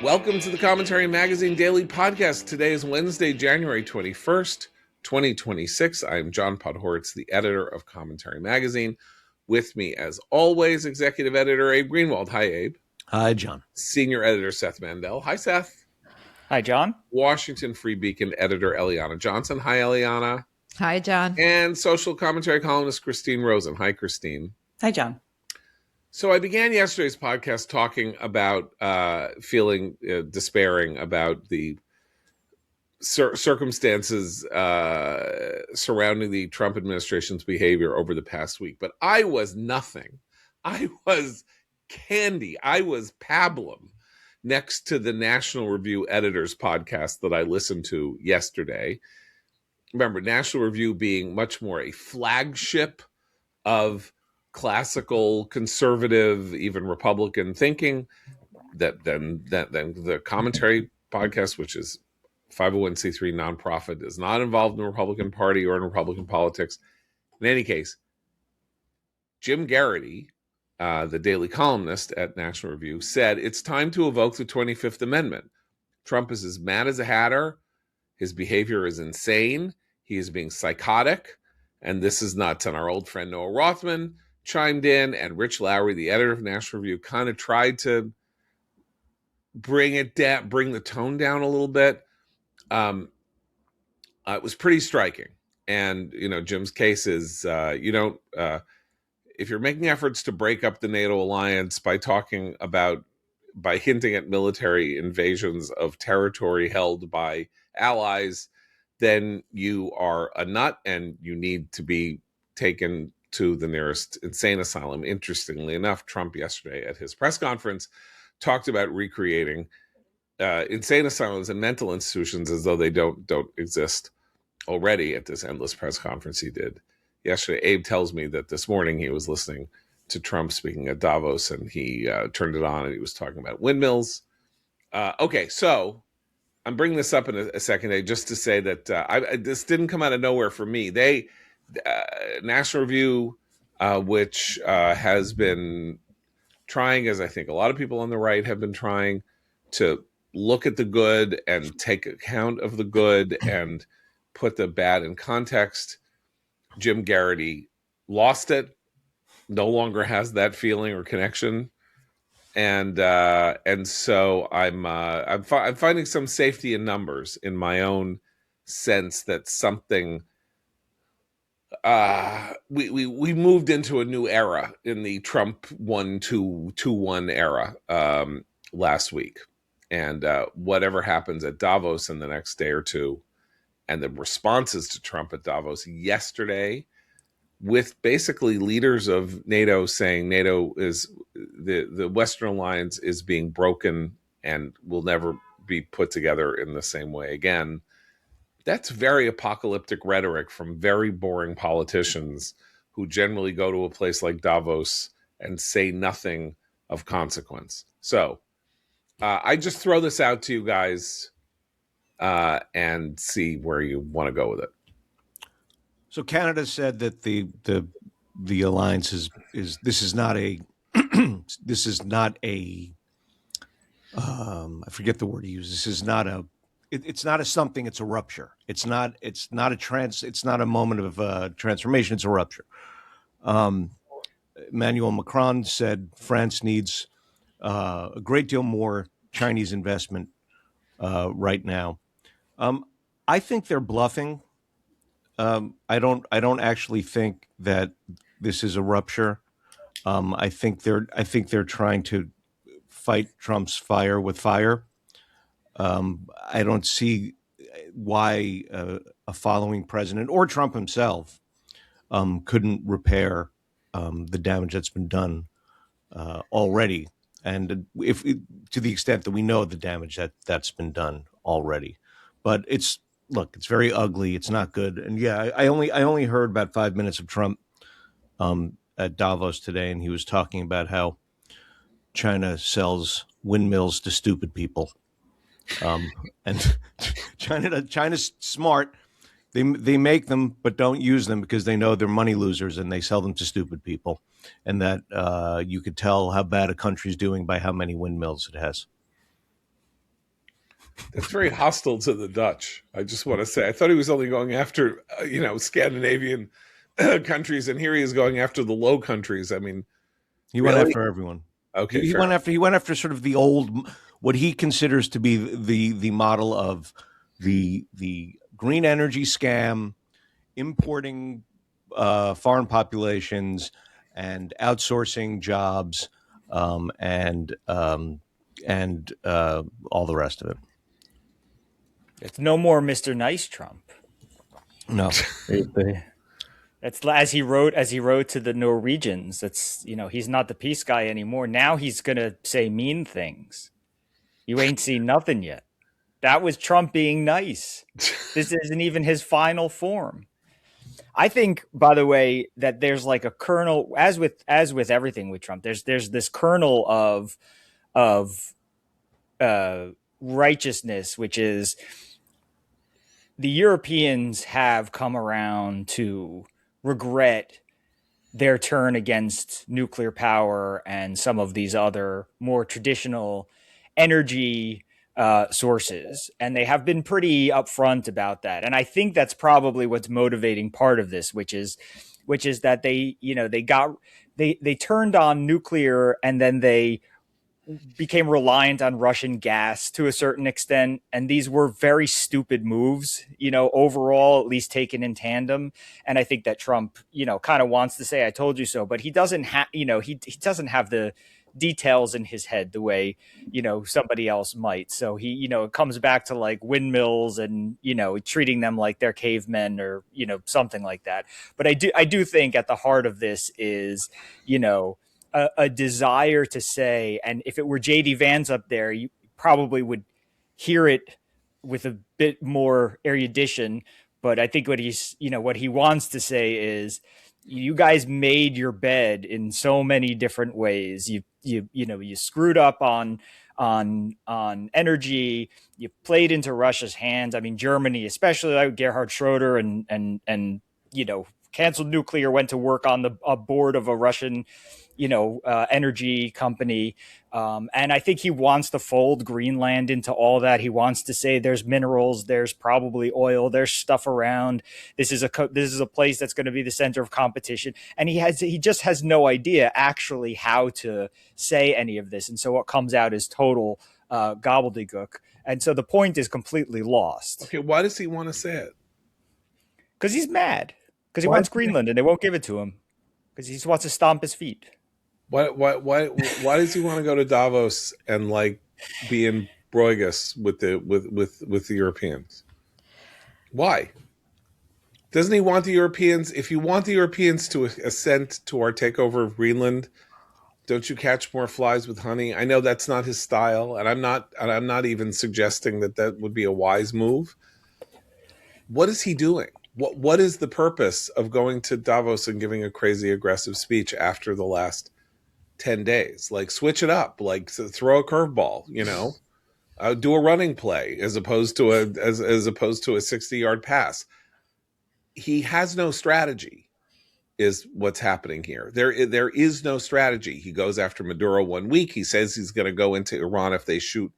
Welcome to the Commentary Magazine Daily Podcast. Today is Wednesday, January 21st, 2026. I'm John Podhoretz, the editor of Commentary Magazine. With me, as always, executive editor Abe Greenwald. Hi, Abe. Hi, John. Senior editor Seth Mandel. Hi, Seth. Hi, John. Washington Free Beacon editor Eliana Johnson. Hi, Eliana. Hi, John. And social commentary columnist Christine Rosen. Hi, Christine. Hi, John. So I began yesterday's podcast talking about feeling despairing about the circumstances surrounding the Trump administration's behavior over the past week. But I was nothing. I was candy. I was pablum next to the National Review editors podcast that I listened to yesterday. Remember, National Review being much more a flagship of classical, conservative, even Republican thinking, than the Commentary podcast, which is 501c3 nonprofit, is not involved in the Republican Party or in Republican politics. In any case, Jim Garrity, the daily columnist at National Review, said it's time to evoke the 25th Amendment. Trump is as mad as a hatter. His behavior is insane. He is being psychotic, and this is nuts. And our old friend Noah Rothman chimed in, and Rich Lowry, the editor of National Review, kind of tried to bring it down, bring the tone down a little bit. It was pretty striking. And, Jim's case is, if you're making efforts to break up the NATO alliance by hinting at military invasions of territory held by allies, then you are a nut and you need to be taken to the nearest insane asylum. Interestingly enough, Trump yesterday at his press conference talked about recreating insane asylums and mental institutions as though they don't exist already at this endless press conference he did yesterday. Abe tells me that this morning he was listening to Trump speaking at Davos, and he turned it on and he was talking about windmills. Okay, so I'm bringing this up in a second, Abe, just to say that this didn't come out of nowhere for me. National Review, which has been trying, as I think a lot of people on the right have been trying, to look at the good and take account of the good and put the bad in context. Jim Garrity lost it, no longer has that feeling or connection, and so I'm finding some safety in numbers in my own sense that something. We moved into a new era in the Trump 1-2-2-1 era last week, and whatever happens at Davos in the next day or two, and the responses to Trump at Davos yesterday, with basically leaders of NATO saying NATO is the Western alliance is being broken and will never be put together in the same way again. That's very apocalyptic rhetoric from very boring politicians who generally go to a place like Davos and say nothing of consequence. So I just throw this out to you guys and see where you want to go with it. So Canada said that the alliance is this is not a this is not a I forget the word he used. This is not a it's not a something. It's a rupture. It's not a moment of transformation. It's a rupture. Emmanuel Macron said France needs a great deal more Chinese investment right now. I think they're bluffing. I don't actually think that this is a rupture. I think they're trying to fight Trump's fire with fire. I don't see why a following president or Trump himself couldn't repair the damage that's been done already, and if to the extent that we know the damage that's been done already. But it's very ugly. It's not good. And yeah, I only heard about 5 minutes of Trump at Davos today, and he was talking about how China sells windmills to stupid people. And China's smart. They make them, but don't use them because they know they're money losers, and they sell them to stupid people. And that you could tell how bad a country's doing by how many windmills it has. That's very hostile to the Dutch. I just want to say, I thought he was only going after, Scandinavian countries, and here he is going after the Low Countries. I mean, He went really? after everyone. Okay, He fair. went after sort of the old, what he considers to be the model of the green energy scam, importing foreign populations and outsourcing jobs, and all the rest of it. It's no more Mr. Nice Trump. No, That's as he wrote to the Norwegians. That's, he's not the peace guy anymore. Now he's gonna say mean things. You ain't seen nothing yet. That was Trump being nice. This isn't even his final form. I think, by the way, that there's like a kernel, as with everything with Trump. There's this kernel of righteousness, which is the Europeans have come around to regret their turn against nuclear power and some of these other more traditional energy sources, and they have been pretty upfront about that. And I think that's probably what's motivating part of this, which is that they turned on nuclear, and then they became reliant on Russian gas to a certain extent. And these were very stupid moves, overall, at least taken in tandem. And I think that Trump, kind of wants to say, I told you so, but he doesn't have, he doesn't have the details in his head the way, somebody else might. So he, it comes back to like windmills and, treating them like they're cavemen or, something like that. But I do think at the heart of this is, a desire to say, and if it were JD Vance up there, you probably would hear it with a bit more erudition. But I think what he wants to say is, you guys made your bed in so many different ways. You screwed up on energy. You played into Russia's hands. I mean, Germany, especially like Gerhard Schroeder, and canceled nuclear, went to work on a board of a Russian energy company. And I think he wants to fold Greenland into all that. He wants to say there's minerals, there's probably oil, there's stuff around. This is a place that's going to be the center of competition. And he just has no idea actually how to say any of this. And so what comes out is total gobbledygook. And so the point is completely lost. Okay, why does he want to say it? Because he's mad. Because he wants Greenland and they won't give it to him. Because he just wants to stomp his feet. Why does he want to go to Davos and like be in Bruegges with the Europeans? Why? Doesn't he want the Europeans? If you want the Europeans to assent to our takeover of Greenland, don't you catch more flies with honey? I know that's not his style, and I'm not even suggesting that would be a wise move. What is he doing? What is the purpose of going to Davos and giving a crazy aggressive speech after the last 10 days? Like, switch it up, like throw a curveball, do a running play as opposed to a 60-yard pass. He has no strategy is what's happening here. There is no strategy. He goes after Maduro 1 week. He says he's going to go into Iran if they shoot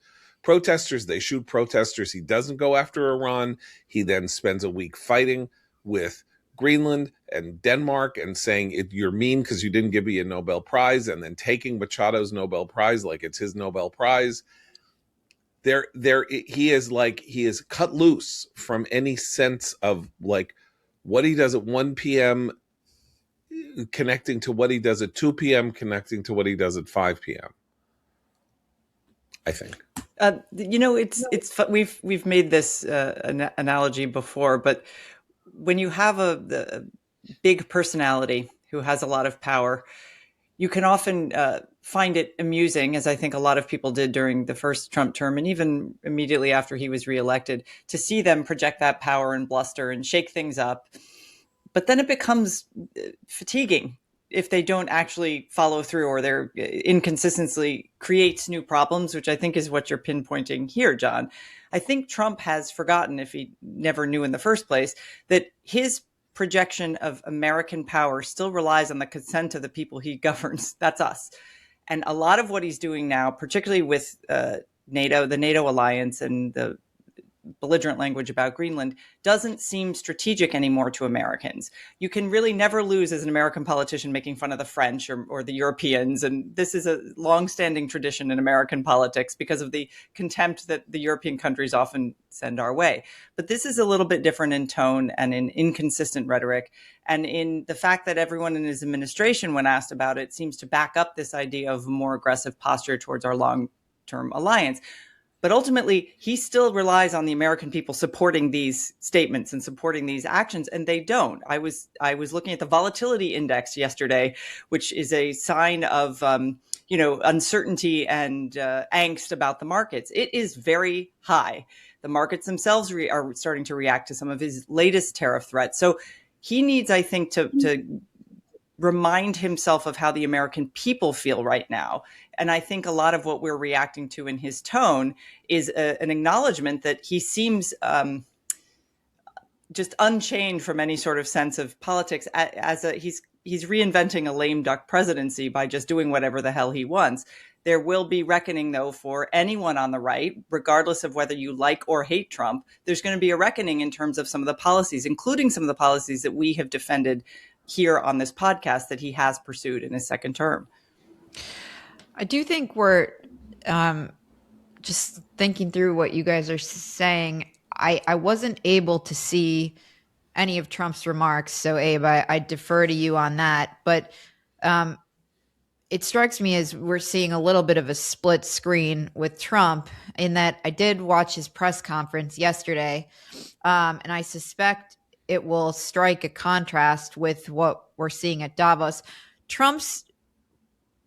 protesters. They shoot protesters. He doesn't go after Iran. He then spends a week fighting with Greenland and Denmark and saying you're mean because you didn't give me a Nobel Prize, and then taking Machado's Nobel Prize like it's his Nobel Prize. He is cut loose from any sense of like what he does at 1 p.m. connecting to what he does at 2 p.m. connecting to what he does at 5 p.m. I think. It's we've made this analogy before, but when you have a big personality who has a lot of power, you can often find it amusing, as I think a lot of people did during the first Trump term, and even immediately after he was reelected, to see them project that power and bluster and shake things up. But then it becomes fatiguing if they don't actually follow through, or their inconsistency creates new problems, which I think is what you're pinpointing here, John. I think Trump has forgotten, if he never knew in the first place, that his projection of American power still relies on the consent of the people he governs. That's us. And a lot of what he's doing now, particularly with NATO, the NATO alliance, and the belligerent language about Greenland doesn't seem strategic anymore to Americans. You can really never lose as an American politician making fun of the French or the Europeans. And this is a longstanding tradition in American politics because of the contempt that the European countries often send our way. But this is a little bit different in tone and in inconsistent rhetoric. And in the fact that everyone in his administration, when asked about it, seems to back up this idea of a more aggressive posture towards our long-term alliance. But ultimately, he still relies on the American people supporting these statements and supporting these actions, and they don't. I was looking at the volatility index yesterday, which is a sign of uncertainty and angst about the markets. It is very high. The markets themselves are starting to react to some of his latest tariff threats. So he needs, I think, to remind himself of how the American people feel right now. And I think a lot of what we're reacting to in his tone is an acknowledgement that he seems just unchained from any sort of sense of politics. He's reinventing a lame duck presidency by just doing whatever the hell he wants. There will be reckoning, though, for anyone on the right, regardless of whether you like or hate Trump. There's going to be a reckoning in terms of some of the policies, including some of the policies that we have defended here on this podcast that he has pursued in his second term. I do think we're just thinking through what you guys are saying. I wasn't able to see any of Trump's remarks, so Abe, I defer to you on that. But it strikes me as we're seeing a little bit of a split screen with Trump in that I did watch his press conference yesterday, and I suspect it will strike a contrast with what we're seeing at Davos. Trump's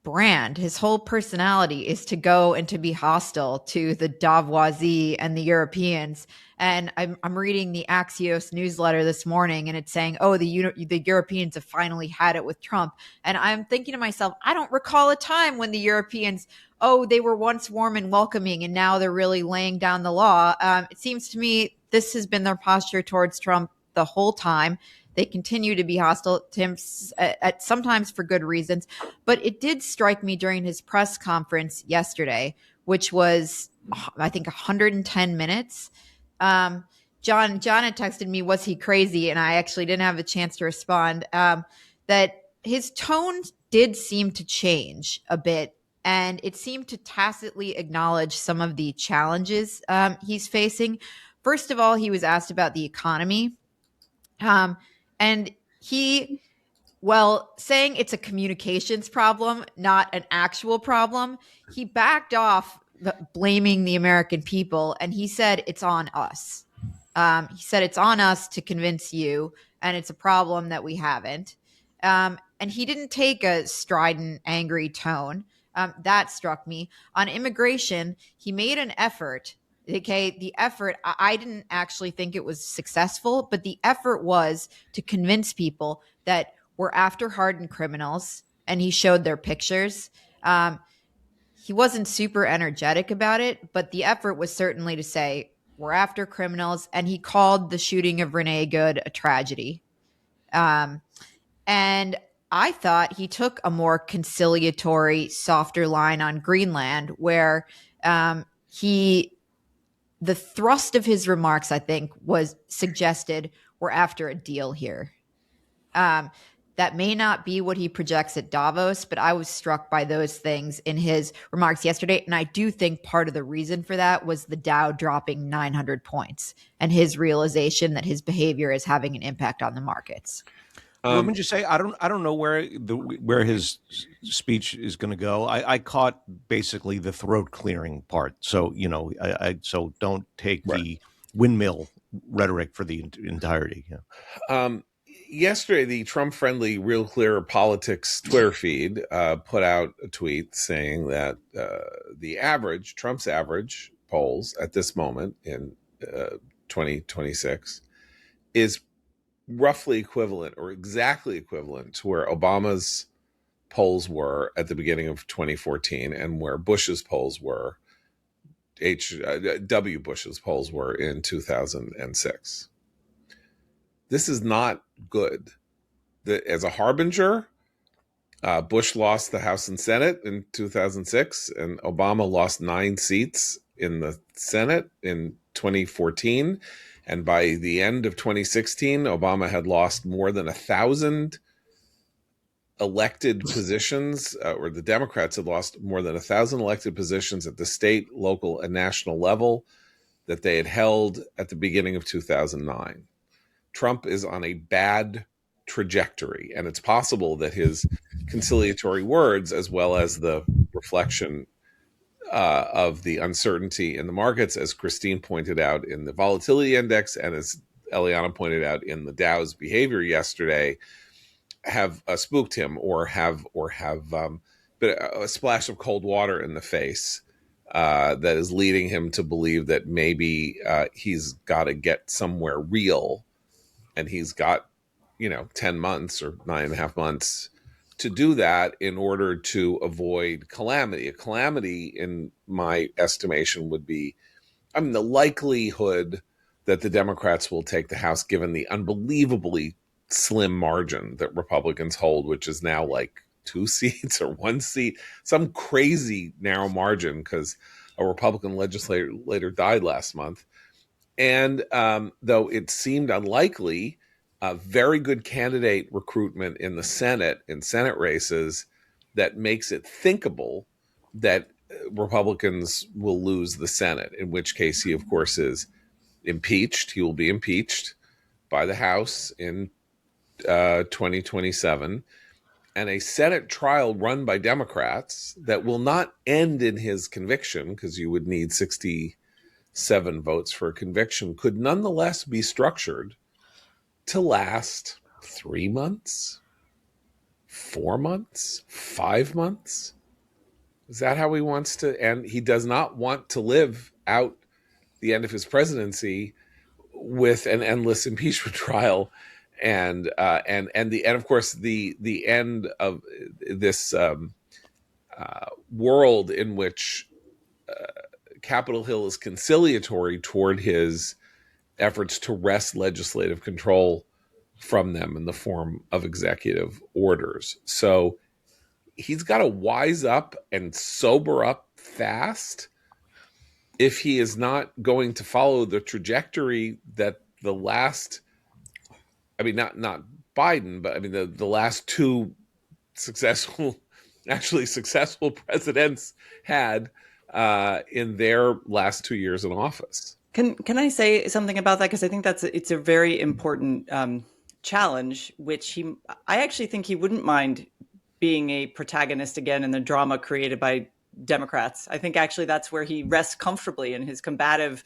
brand, his whole personality is to go and to be hostile to the Davoisie and the Europeans. And I'm reading the Axios newsletter this morning, and it's saying, oh, the Europeans have finally had it with Trump. And I'm thinking to myself, I don't recall a time when the Europeans, they were once warm and welcoming, and now they're really laying down the law. It seems to me this has been their posture towards Trump the whole time. They continue to be hostile to him, at sometimes for good reasons. But it did strike me during his press conference yesterday, which was, I think, 110 minutes. John had texted me, was he crazy? And I actually didn't have a chance to respond, that his tone did seem to change a bit. And it seemed to tacitly acknowledge some of the challenges he's facing. First of all, he was asked about the economy. And he, saying it's a communications problem, not an actual problem, he backed off blaming the American people, and he said it's on us. He said it's on us to convince you, and it's a problem that we haven't. And he didn't take a strident, angry tone. That struck me. On immigration, he made an effort. Okay, the effort, I didn't actually think it was successful, but the effort was to convince people that we're after hardened criminals, and he showed their pictures. He wasn't super energetic about it, but the effort was certainly to say we're after criminals, and he called the shooting of Renee Good a tragedy. And I thought he took a more conciliatory, softer line on Greenland, where the thrust of his remarks, I think, was suggested we're after a deal here. That may not be what he projects at Davos, but I was struck by those things in his remarks yesterday. And I do think part of the reason for that was the Dow dropping 900 points and his realization that his behavior is having an impact on the markets. Let me just say, I don't know where his speech is going to go. I caught basically the throat clearing part. So so don't take the windmill rhetoric for the entirety. Yeah. Yesterday, the Trump-friendly Real Clear Politics Twitter feed put out a tweet saying that Trump's average polls at this moment in 2026 is roughly equivalent or exactly equivalent to where Obama's polls were at the beginning of 2014 and where Bush's polls were, W. Bush's polls were in 2006. This is not good. As a harbinger, Bush lost the House and Senate in 2006, and Obama lost 9 seats in the Senate in 2014. And by the end of 2016, Obama had lost more than 1,000 elected positions, or the Democrats had lost more than 1,000 elected positions at the state, local, and national level that they had held at the beginning of 2009. Trump is on a bad trajectory, and it's possible that his conciliatory words, as well as the reflection of the uncertainty in the markets, as Christine pointed out in the volatility index, and as Eliana pointed out in the Dow's behavior yesterday, have spooked him, or have been a splash of cold water in the face that is leading him to believe that maybe he's got to get somewhere real, and he's got 10 months or 9.5 months to do that in order to avoid calamity. A calamity, in my estimation, would be, the likelihood that the Democrats will take the House, given the unbelievably slim margin that Republicans hold, which is now like 2 seats or 1 seat, some crazy narrow margin, because a Republican legislator died last month. And though it seemed unlikely, very good candidate recruitment in the Senate, in Senate races, that makes it thinkable that Republicans will lose the Senate, in which case he, of course, is impeached. He will be impeached by the House in 2027, and a Senate trial run by Democrats that will not end in his conviction, because you would need 67 votes for a conviction, could nonetheless be structured to last 3 months, 4 months, 5 months. Is that how he wants to end? He does not want to live out the end of his presidency with an endless impeachment trial, and of course the end of this world in which Capitol Hill is conciliatory toward his efforts to wrest legislative control from them in the form of executive orders. So he's got to wise up and sober up fast if he is not going to follow the trajectory that the last, not Biden, but the last two successful presidents had in their last 2 years in office. Can I say something about that? Because I think it's a very important challenge, which I actually think he wouldn't mind being a protagonist again in the drama created by Democrats. I think actually that's where he rests comfortably, in his combative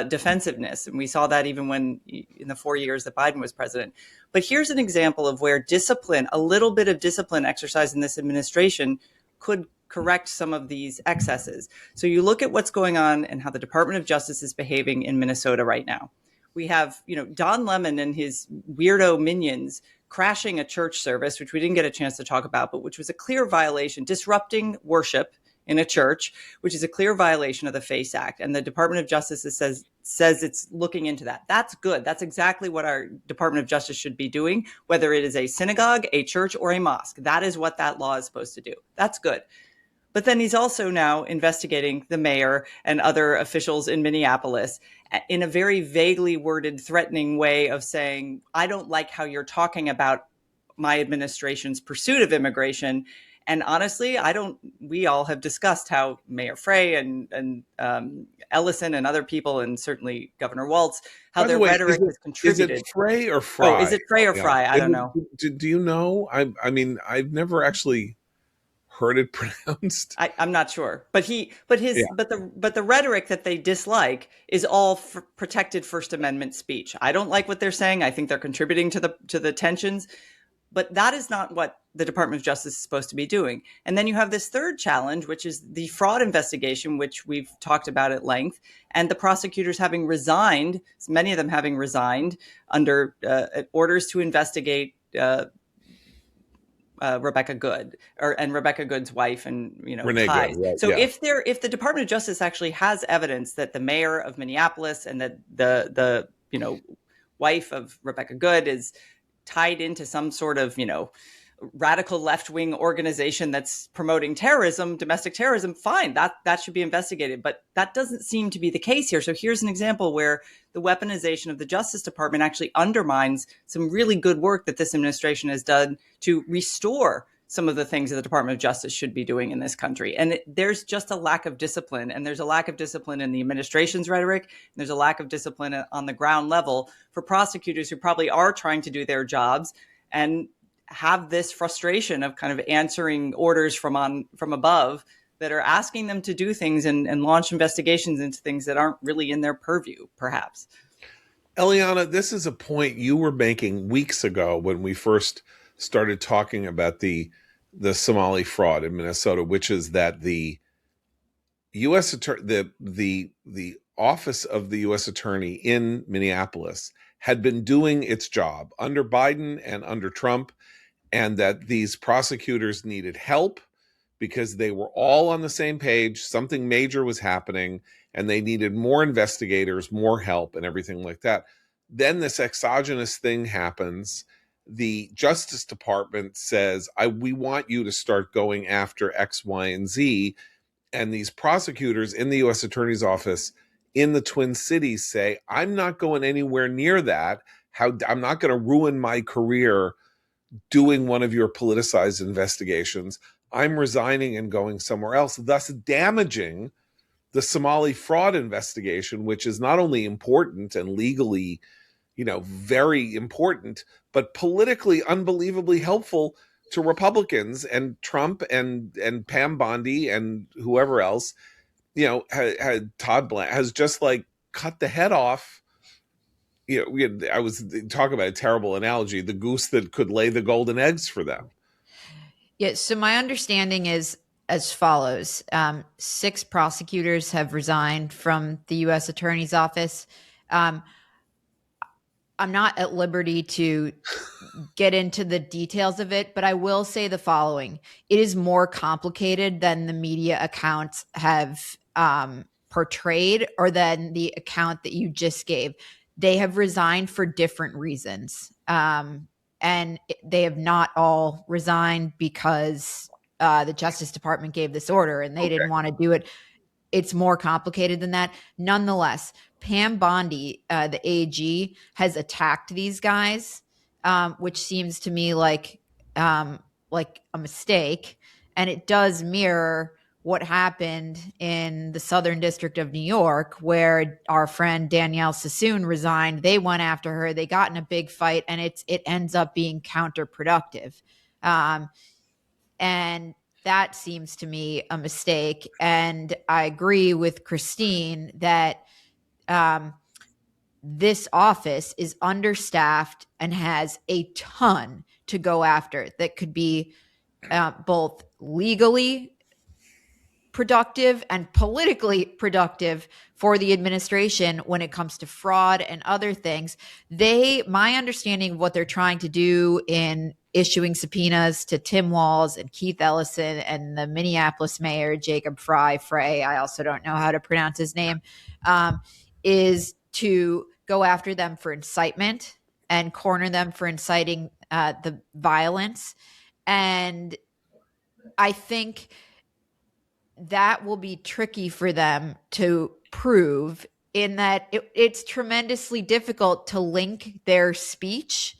defensiveness. And we saw that even when in the 4 years that Biden was president. But here's an example of where discipline, a little bit of discipline exercised in this administration, could correct some of these excesses. So you look at what's going on and how the Department of Justice is behaving in Minnesota right now. We have, Don Lemon and his weirdo minions crashing a church service, which we didn't get a chance to talk about, but which was a clear violation, disrupting worship in a church, which is a clear violation of the FACE Act. And the Department of Justice says it's looking into that. That's good. That's exactly what our Department of Justice should be doing, whether it is a synagogue, a church, or a mosque. That is what that law is supposed to do. That's good. But then he's also now investigating the mayor and other officials in Minneapolis in a very vaguely worded, threatening way of saying, I don't like how you're talking about my administration's pursuit of immigration. And honestly, we all have discussed how Mayor Frey and Ellison and other people, and certainly Governor Walz, how their rhetoric has contributed. Is it Frey or Fry? Oh, is it Frey or Fry? I don't know. Do you know? I've never actually heard it pronounced. I'm not sure, but the rhetoric that they dislike is all protected First Amendment speech. I don't like what they're saying. I think they're contributing to the tensions, but that is not what the Department of Justice is supposed to be doing. And then you have this third challenge, which is the fraud investigation, which we've talked about at length, and the prosecutors having resigned, many of them having resigned under orders to investigate Rebecca Good and Rebecca Good's wife and Renee ties. Good, right, so yeah. if the Department of Justice actually has evidence that the mayor of Minneapolis and that the wife of Rebecca Good is tied into some sort of radical left-wing organization that's promoting terrorism, domestic terrorism, fine, that should be investigated. But that doesn't seem to be the case here. So here's an example where the weaponization of the Justice Department actually undermines some really good work that this administration has done to restore some of the things that the Department of Justice should be doing in this country. And there's just a lack of discipline. And there's a lack of discipline in the administration's rhetoric. And there's a lack of discipline on the ground level for prosecutors who probably are trying to do their jobs and have this frustration of kind of answering orders from above that are asking them to do things and launch investigations into things that aren't really in their purview, perhaps. Eliana, this is a point you were making weeks ago when we first started talking about the Somali fraud in Minnesota, which is that the U.S. the office of the U.S. attorney in Minneapolis had been doing its job under Biden and under Trump, and that these prosecutors needed help because they were all on the same page. Something major was happening, and they needed more investigators, more help, and everything like that. Then this exogenous thing happens. The Justice Department says, we want you to start going after X, Y, and Z. And these prosecutors in the U.S. Attorney's Office in the Twin Cities say, I'm not going anywhere near that. I'm not going to ruin my career doing one of your politicized investigations. I'm resigning and going somewhere else, thus damaging the Somali fraud investigation, which is not only important and legally, very important, but politically unbelievably helpful to Republicans and Trump and Pam Bondi and whoever else, had Todd Blank has just like cut the head off. I was talking about a terrible analogy, the goose that could lay the golden eggs for them. Yeah. So my understanding is as follows. 6 prosecutors have resigned from the U.S. Attorney's Office. I'm not at liberty to get into the details of it, but I will say the following. It is more complicated than the media accounts have portrayed or than the account that you just gave. They have resigned for different reasons. And they have not all resigned because the Justice Department gave this order and they didn't want to do it. It's more complicated than that. Nonetheless, Pam Bondi, the AG, has attacked these guys, which seems to me like a mistake. And it does mirror what happened in the Southern District of New York, where our friend Danielle Sassoon resigned. They went after her. They got in a big fight, and it ends up being counterproductive. And that seems to me a mistake. And I agree with Christine that this office is understaffed and has a ton to go after that could be both legally productive and politically productive for the administration when it comes to fraud and other things. My understanding of what they're trying to do in issuing subpoenas to Tim Walz and Keith Ellison and the Minneapolis mayor, Jacob Frey, I also don't know how to pronounce his name, is to go after them for incitement and corner them for inciting the violence. And I think that will be tricky for them to prove, in that it's tremendously difficult to link their speech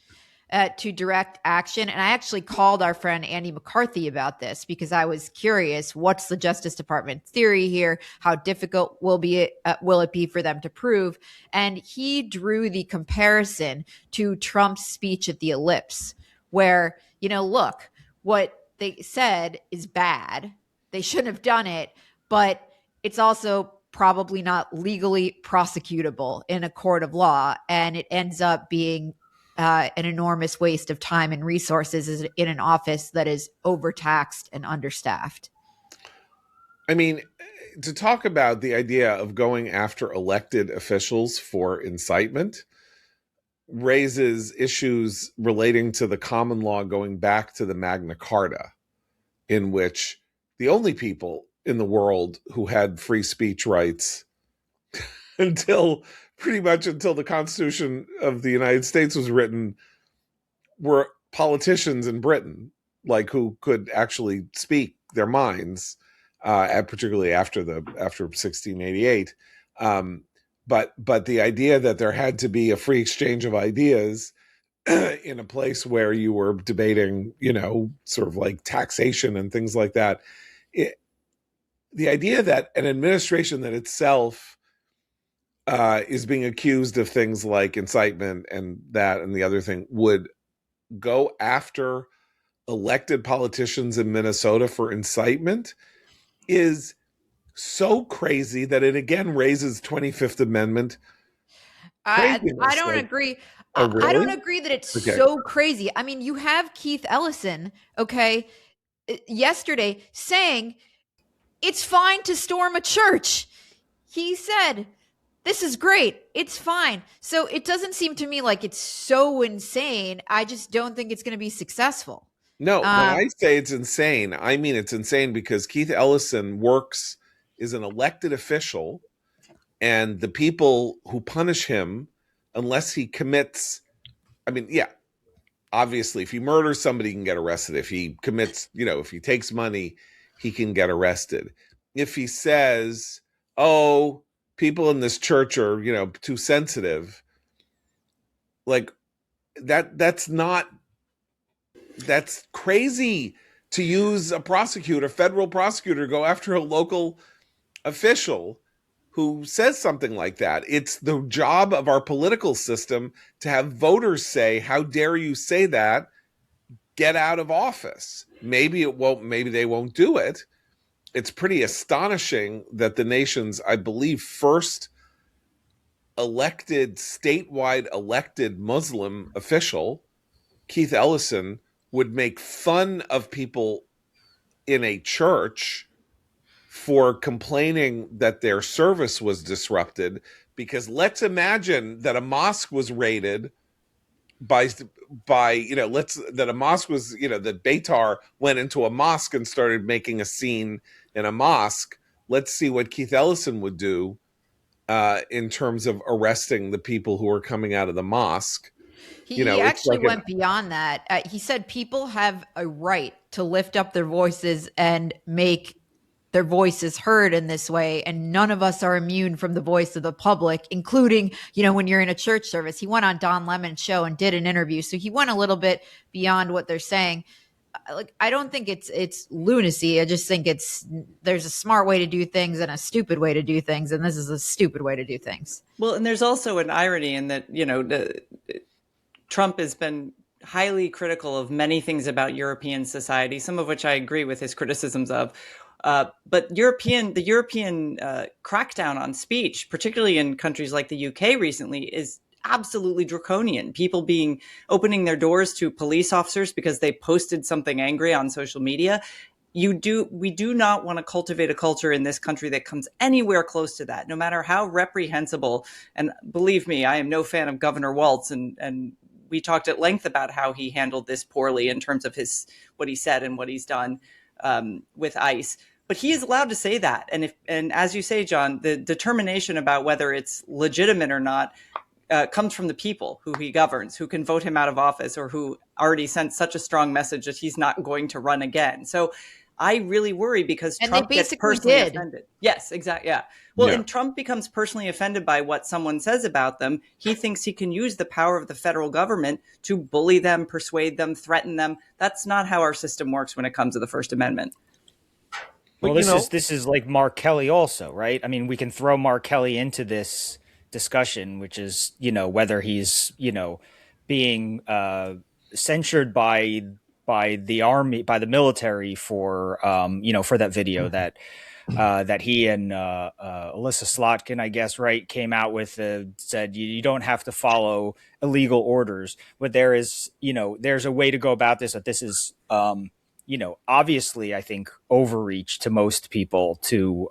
to direct action. And I actually called our friend Andy McCarthy about this because I was curious, what's the Justice Department theory here? How difficult will it be for them to prove? And he drew the comparison to Trump's speech at the Ellipse, where, look, what they said is bad. They shouldn't have done it, but it's also probably not legally prosecutable in a court of law. And it ends up being an enormous waste of time and resources in an office that is overtaxed and understaffed. I mean, to talk about the idea of going after elected officials for incitement raises issues relating to the common law going back to the Magna Carta, in which the only people in the world who had free speech rights until the Constitution of the United States was written were politicians in Britain. like who could actually speak their minds, particularly after 1688. But the idea that there had to be a free exchange of ideas in a place where you were debating, sort of like taxation and things like that, the idea that an administration that itself is being accused of things like incitement and that and the other thing would go after elected politicians in Minnesota for incitement is so crazy that it again raises 25th Amendment craziness. I don't agree. Oh, really? I don't agree that it's so crazy. I mean, you have Keith Ellison, yesterday saying it's fine to storm a church. He said, this is great. It's fine. So it doesn't seem to me like it's so insane. I just don't think it's going to be successful. No, when I say it's insane, I mean it's insane because Keith Ellison is an elected official, and the people who punish him, unless he commits, obviously, if he murders somebody, he can get arrested. If he commits, if he takes money, he can get arrested. If he says, oh, people in this church are, too sensitive, like that's crazy to use a federal prosecutor, to go after a local official who says something like that. It's the job of our political system to have voters say, how dare you say that? Get out of office. Maybe they won't do it. It's pretty astonishing that the nation's, I believe, first statewide elected Muslim official, Keith Ellison, would make fun of people in a church for complaining that their service was disrupted, because let's imagine that a mosque was raided that Beitar went into a mosque and started making a scene in a mosque. Let's see what Keith Ellison would do in terms of arresting the people who are coming out of the mosque. He actually went beyond that. He said people have a right to lift up their voices and make their voices heard in this way, and none of us are immune from the voice of the public, including, when you're in a church service. He went on Don Lemon's show and did an interview, so he went a little bit beyond what they're saying. I don't think it's lunacy. I just think there's a smart way to do things and a stupid way to do things, and this is a stupid way to do things. Well, and there's also an irony in that, Trump has been highly critical of many things about European society, some of which I agree with his criticisms of. But the European crackdown on speech, particularly in countries like the UK recently, is absolutely draconian. People opening their doors to police officers because they posted something angry on social media. We do not want to cultivate a culture in this country that comes anywhere close to that, no matter how reprehensible. And believe me, I am no fan of Governor Walz, and we talked at length about how he handled this poorly in terms of what he said and what he's done with ICE. But he is allowed to say that. And as you say, John, the determination about whether it's legitimate or not comes from the people who he governs, who can vote him out of office, or who already sent such a strong message that he's not going to run again. So I really worry because Trump gets personally offended. Yes, exactly. Yeah. Well, and Trump becomes personally offended by what someone says about them. He thinks he can use the power of the federal government to bully them, persuade them, threaten them. That's not how our system works when it comes to the First Amendment. Well, this is like Mark Kelly also, right? I mean, we can throw Mark Kelly into this discussion, which is, whether he's, being censured by the army, by the military for that video that he and Alyssa Slotkin, I guess, right, came out with, said you don't have to follow illegal orders, but there's a way to go about this, that this is, obviously, I think, overreach to most people to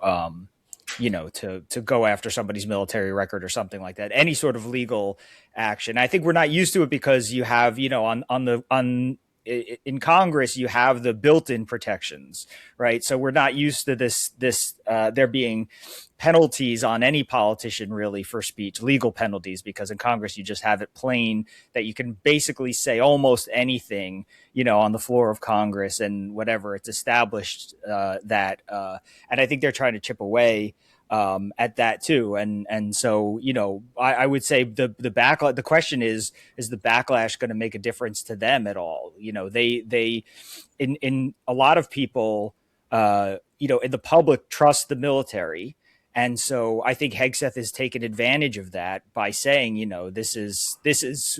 go after somebody's military record or something like that, any sort of legal action. I think we're not used to it because you have, on in Congress, you have the built-in protections, right? So we're not used to this there being penalties on any politician really for speech, legal penalties, because in Congress you just have it plain that you can basically say almost anything, on the floor of Congress and whatever. It's established that, and I think they're trying to chip away at that too. And so, I would say the backlash, the question is the backlash going to make a difference to them at all? They in a lot of people, in the public trust the military. And so I think Hegseth has taken advantage of that by saying, this is,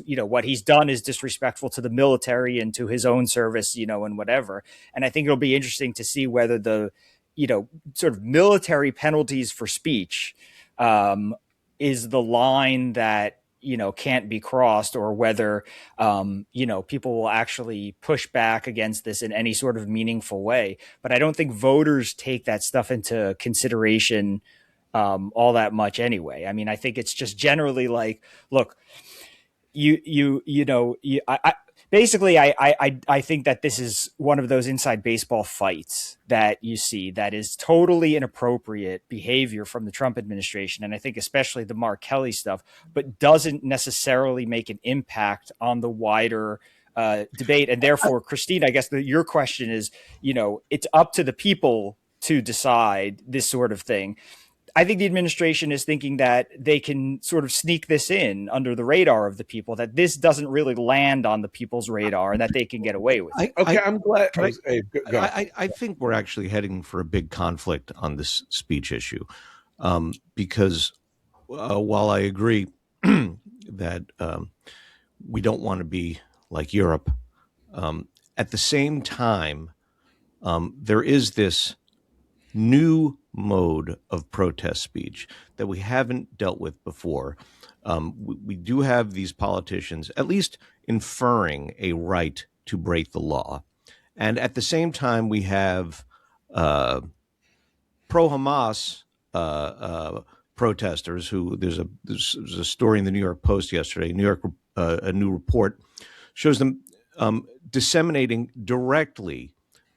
what he's done is disrespectful to the military and to his own service, and whatever. And I think it'll be interesting to see whether the, sort of military penalties for speech is the line that, can't be crossed, or whether, people will actually push back against this in any sort of meaningful way. But I don't think voters take that stuff into consideration all that much anyway. I mean, I think it's just generally like, look, basically, I think that this is one of those inside baseball fights that you see that is totally inappropriate behavior from the Trump administration. And I think especially the Mark Kelly stuff, but doesn't necessarily make an impact on the wider debate. And therefore, Christine, I guess your question is, it's up to the people to decide this sort of thing. I think the administration is thinking that they can sort of sneak this in under the radar of the people, that this doesn't really land on the people's radar and that they can get away with it. I'm glad. I think we're actually heading for a big conflict on this speech issue, because while I agree that we don't want to be like Europe, at the same time, there is this new mode of protest speech that we haven't dealt with before. We do have these politicians at least inferring a right to break the law. And at the same time, we have pro-Hamas protesters who there's a story in the New York Post yesterday, a new report shows them disseminating directly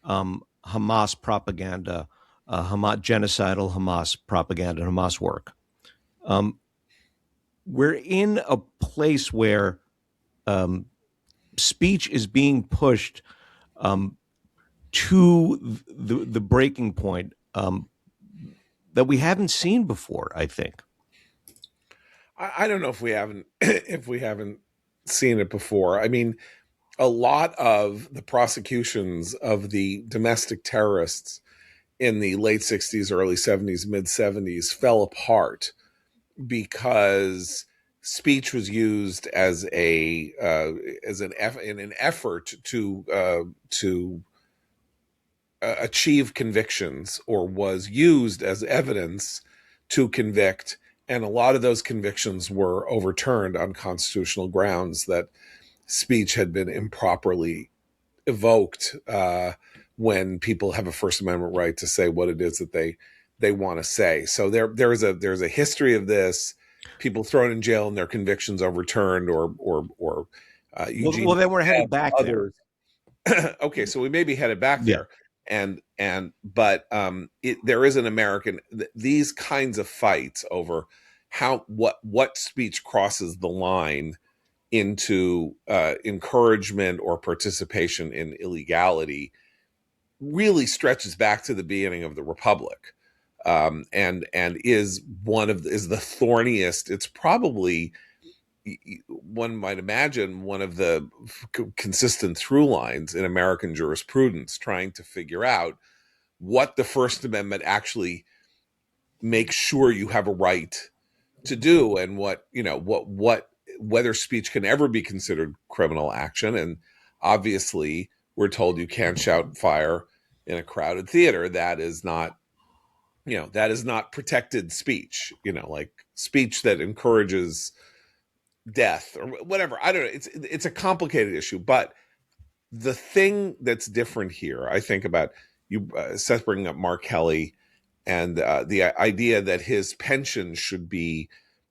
Hamas propaganda, genocidal Hamas propaganda, Hamas work. We're in a place where speech is being pushed to the breaking point that we haven't seen before, I think. I don't know if we haven't seen it before. I mean, a lot of the prosecutions of the domestic terrorists in the late 60s, early 70s, mid 70s fell apart because speech was used as in an effort to achieve convictions, or was used as evidence to convict. And a lot of those convictions were overturned on constitutional grounds that speech had been improperly evoked, when people have a First Amendment right to say what it is that they want to say. So there's a history of this. People thrown in jail and their convictions overturned, or well, then we're headed back there. Okay, so we may be headed back there, but there is an American, these kinds of fights over what speech crosses the line into encouragement or participation in illegality really stretches back to the beginning of the Republic, and is the thorniest. It's probably, one might imagine, one of the consistent through lines in American jurisprudence, trying to figure out what the First Amendment actually makes sure you have a right to do, and whether speech can ever be considered criminal action. And obviously, we're told you can't shout fire in a crowded theater. That is not protected speech, like speech that encourages death or whatever. I don't know. It's a complicated issue, but the thing that's different here, I think, about you, Seth, bringing up Mark Kelly and the idea that his pension should be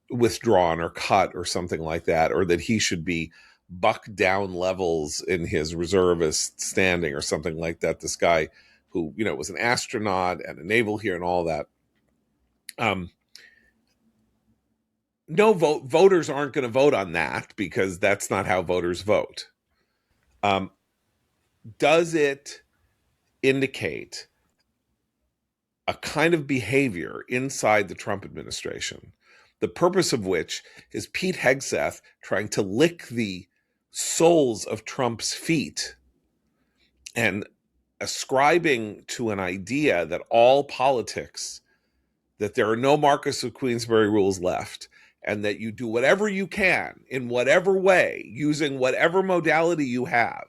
withdrawn or cut or something like that, or that he should be buck down levels in his reservist standing or something like that. This guy who, was an astronaut and a naval hero and all that. No voters aren't going to vote on that because that's not how voters vote. Does it indicate a kind of behavior inside the Trump administration, the purpose of which is Pete Hegseth trying to lick the soles of Trump's feet and ascribing to an idea that all politics, that there are no Marquess of Queensberry rules left, and that you do whatever you can in whatever way, using whatever modality you have.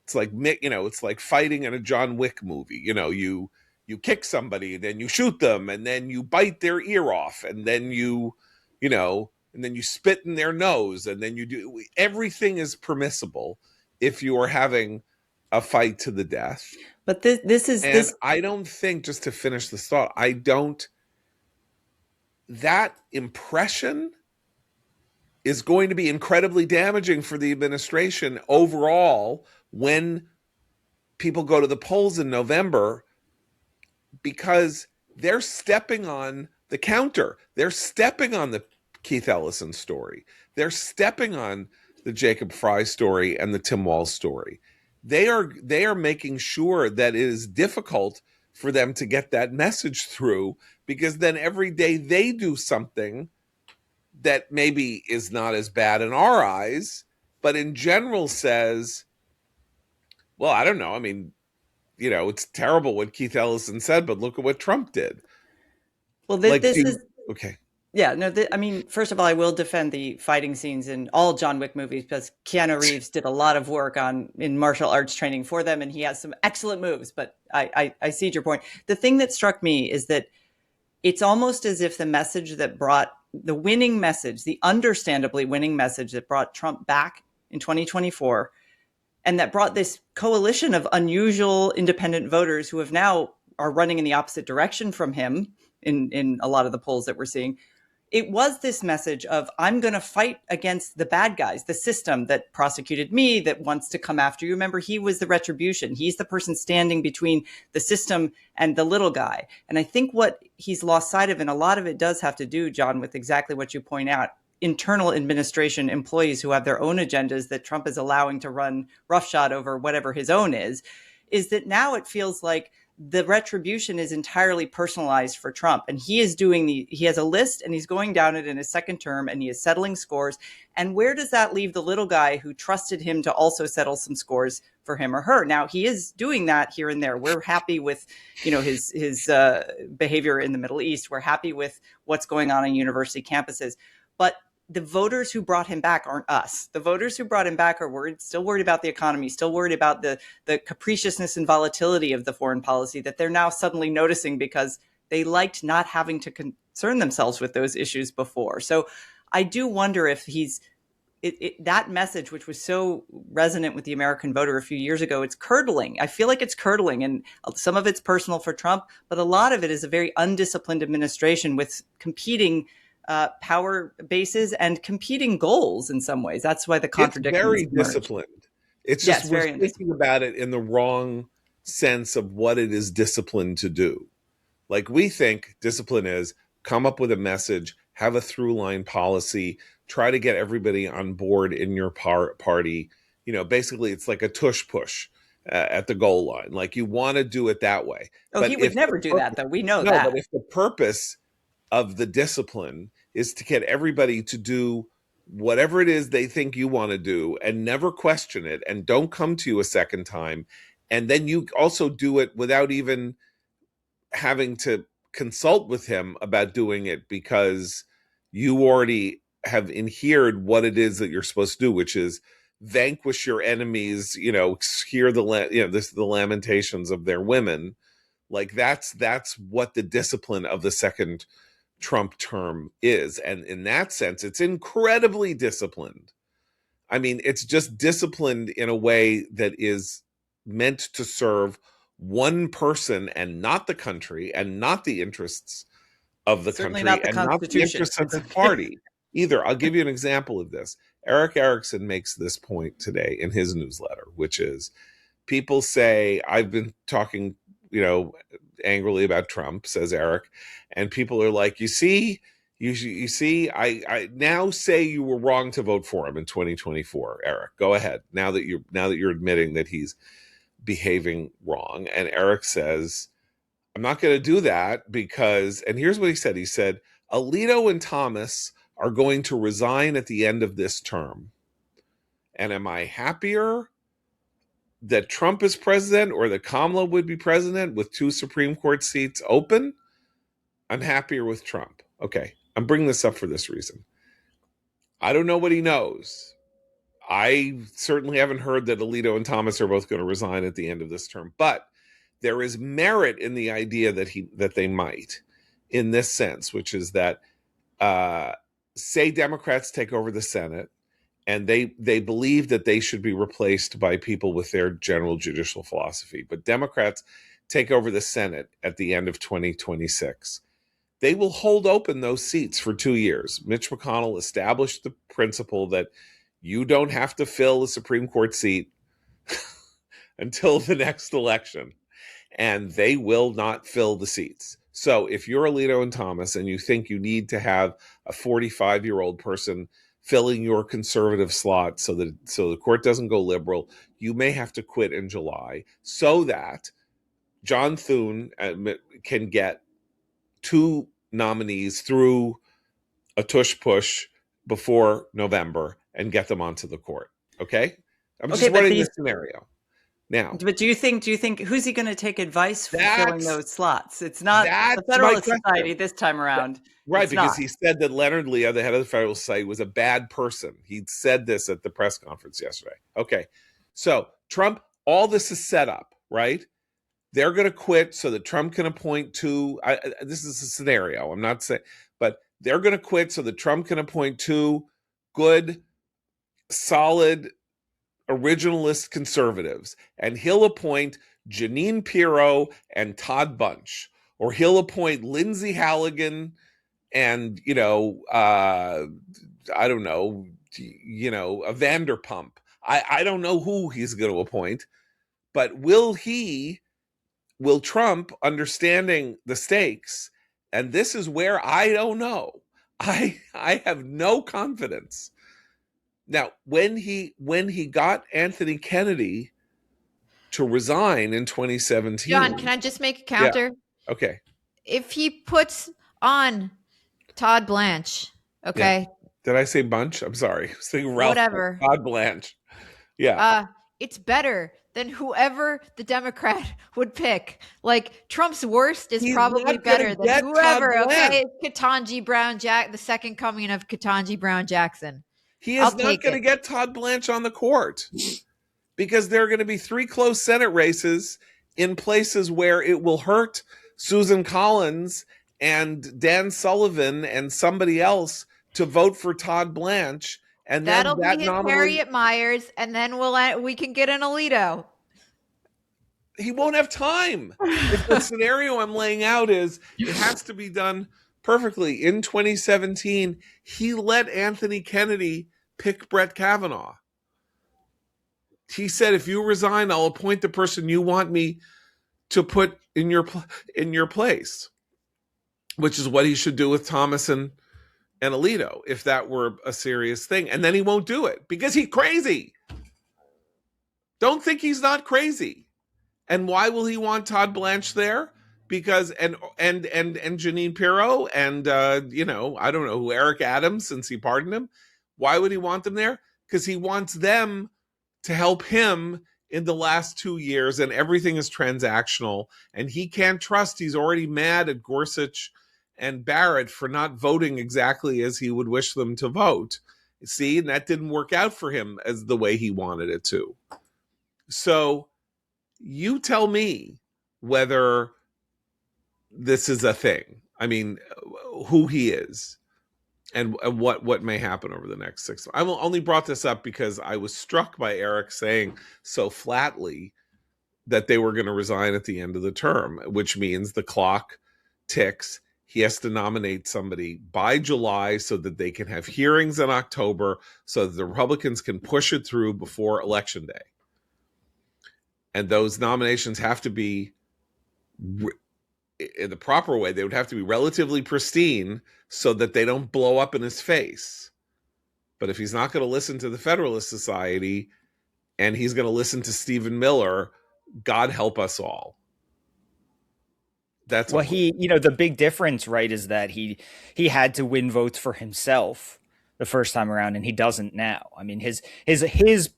It's like, it's like fighting in a John Wick movie. You kick somebody, then you shoot them, and then you bite their ear off, and then and then you spit in their nose, and then everything is permissible if you are having a fight to the death. But this I don't think, just to finish this thought, that impression is going to be incredibly damaging for the administration overall when people go to the polls in November, because they're stepping on the counter. They're stepping on the Keith Ellison story. They're stepping on the Jacob Fry story and the Tim Walz story. They are making sure that it is difficult for them to get that message through, because then every day they do something that maybe is not as bad in our eyes, but in general says, well, I don't know. I mean, it's terrible what Keith Ellison said, but look at what Trump did. Well, okay. Yeah, no, first of all, I will defend the fighting scenes in all John Wick movies, because Keanu Reeves did a lot of work in martial arts training for them, and he has some excellent moves, but I see your point. The thing that struck me is that it's almost as if the message that brought the winning message, the understandably winning message that brought Trump back in 2024, and that brought this coalition of unusual independent voters who are running in the opposite direction from him in a lot of the polls that we're seeing. It was this message of, I'm going to fight against the bad guys, the system that prosecuted me, that wants to come after you. Remember, he was the retribution. He's the person standing between the system and the little guy. And I think what he's lost sight of, and a lot of it does have to do, John, with exactly what you point out, internal administration employees who have their own agendas that Trump is allowing to run roughshod over whatever his own is that now it feels like the retribution is entirely personalized for Trump. And he has a list, and he's going down it in his second term, and he is settling scores. And where does that leave the little guy who trusted him to also settle some scores for him or her? Now, he is doing that here and there. We're happy with, his behavior in the Middle East. We're happy with what's going on university campuses. But the voters who brought him back aren't us. The voters who brought him back are still worried about the economy, still worried about the capriciousness and volatility of the foreign policy that they're now suddenly noticing because they liked not having to concern themselves with those issues before. So I do wonder if that message, which was so resonant with the American voter a few years ago, it's curdling. I feel like it's curdling, and some of it's personal for Trump, but a lot of it is a very undisciplined administration with competing power bases and competing goals in some ways. That's why the contradiction. It's very disciplined. It's just we're thinking about it in the wrong sense of what it is disciplined to do. Like, we think discipline is come up with a message, have a through line policy, try to get everybody on board in your party. Basically it's like a tush push at the goal line. Like, you want to do it that way. Oh, but he would never do that, though. We know that. But if the purpose of the discipline is to get everybody to do whatever it is they think you want to do and never question it and don't come to you a second time, and then you also do it without even having to consult with him about doing it because you already have inhered what it is that you're supposed to do, which is vanquish your enemies, hear the lamentations of their women. Like, that's what the discipline of the second Trump term is. And in that sense, it's incredibly disciplined. I mean, it's just disciplined in a way that is meant to serve one person and not the country and not the interests of the Certainly country not the and not the interests of the party either. I'll give you an example of this. Eric Erickson makes this point today in his newsletter, which is people say, I've been talking, angrily about Trump, says Eric, and people are like, you see, I now say you were wrong to vote for him in 2024, Eric. Go ahead. Now that you're admitting that he's behaving wrong. And Eric says, I'm not going to do that because, and here's what he said. He said, Alito and Thomas are going to resign at the end of this term. And am I happier that Trump is president or that Kamala would be president with 2 Supreme Court seats open? I'm happier with Trump. Okay. I'm bringing this up for this reason. I don't know what he knows. I certainly haven't heard that Alito and Thomas are both going to resign at the end of this term, but there is merit in the idea that they might, in this sense, which is that say Democrats take over the Senate and they believe that they should be replaced by people with their general judicial philosophy, but Democrats take over the Senate at the end of 2026. They will hold open those seats for 2 years. Mitch McConnell established the principle that you don't have to fill a Supreme Court seat until the next election, and they will not fill the seats. So if you're Alito and Thomas and you think you need to have a 45-year-old person filling your conservative slot so the court doesn't go liberal, you may have to quit in July so that John Thune can get 2 nominees through a tush-push before November and get them onto the court. Okay? I'm just running this scenario. Now, but do you think who's he going to take advice for filling those slots? It's not the Federalist Society this time around. Right, because he said that Leonard Leo, the head of the Federalist Society, was a bad person. He said this at the press conference yesterday. Okay, so Trump, all this is set up, right? They're going to quit so that Trump can appoint 2. This is a scenario. I'm not saying, but they're going to quit so that Trump can appoint 2 good, solid, originalist conservatives, and he'll appoint Jeanine Pirro and Todd Bunch, or he'll appoint Lindsey Halligan and I don't know, a Vanderpump. I don't know who he's going to appoint, but will Trump, understanding the stakes, and this is where I don't know. I have no confidence. Now, when he got Anthony Kennedy to resign in 2017. John, can I just make a counter? Yeah. Okay. If he puts on Todd Blanche, okay. Yeah. Did I say Bunch? I'm sorry. I was thinking Ralph. Whatever. Todd Blanche. Yeah. It's better than whoever the Democrat would pick. Like, Trump's worst is probably better than whoever. Okay, Ketanji Brown the second coming of Ketanji Brown Jackson. He is not going to get Todd Blanche on the court because there are going to be 3 close Senate races in places where it will hurt Susan Collins and Dan Sullivan and somebody else to vote for Todd Blanche. And that'll be Harriet Myers, and then we can get an Alito. He won't have time. If the scenario I'm laying out is it has to be done perfectly. In 2017, he let Anthony Kennedy pick Brett Kavanaugh. He said, if you resign, I'll appoint the person you want me to put in your place, which is what he should do with Thomas and Alito, if that were a serious thing. And then he won't do it because he's crazy. Don't think he's not crazy. And why will he want Todd Blanche there? Because and Jeanine Pirro and I don't know who, Eric Adams, since he pardoned him. Why would he want them there? Because he wants them to help him in the last 2 years, and everything is transactional, and he can't trust. He's already mad at Gorsuch and Barrett for not voting exactly as he would wish them to vote. See, and that didn't work out for him as the way he wanted it to. So you tell me whether this is a thing. I mean, who he is and what may happen over the next 6 months. I only brought this up because I was struck by Eric saying so flatly that they were going to resign at the end of the term, which means the clock ticks he has to nominate somebody by July so that they can have hearings in October so that the Republicans can push it through before Election Day. And those nominations have to be, in the proper way, they would have to be relatively pristine so that they don't blow up in his face. But if he's not going to listen to the Federalist Society and he's going to listen to Stephen Miller, God help us all. That's well, the big difference, right, is that he had to win votes for himself the first time around, and he doesn't now. I mean, his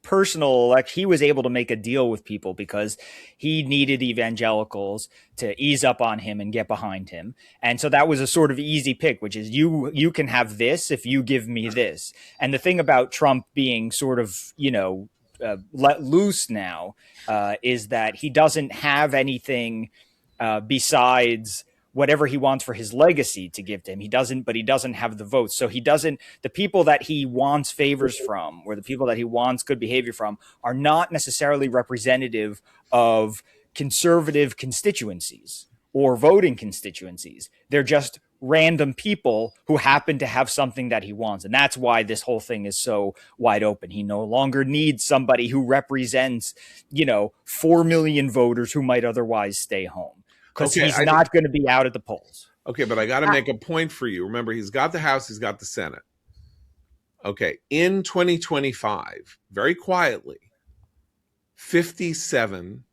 personal election, he was able to make a deal with people because he needed evangelicals to ease up on him and get behind him. And so that was a sort of easy pick, which is you can have this if you give me this. And the thing about Trump being sort of, let loose now is that he doesn't have anything besides whatever he wants for his legacy to give to him. He doesn't have the votes. So the people that he wants favors from, or the people that he wants good behavior from, are not necessarily representative of conservative constituencies or voting constituencies. They're just random people who happen to have something that he wants. And that's why this whole thing is so wide open. He no longer needs somebody who represents, 4 million voters who might otherwise stay home. Because he's not going to be out at the polls. Okay, but I got to make a point for you. Remember, he's got the House, he's got the Senate. Okay, in 2025, very quietly, 57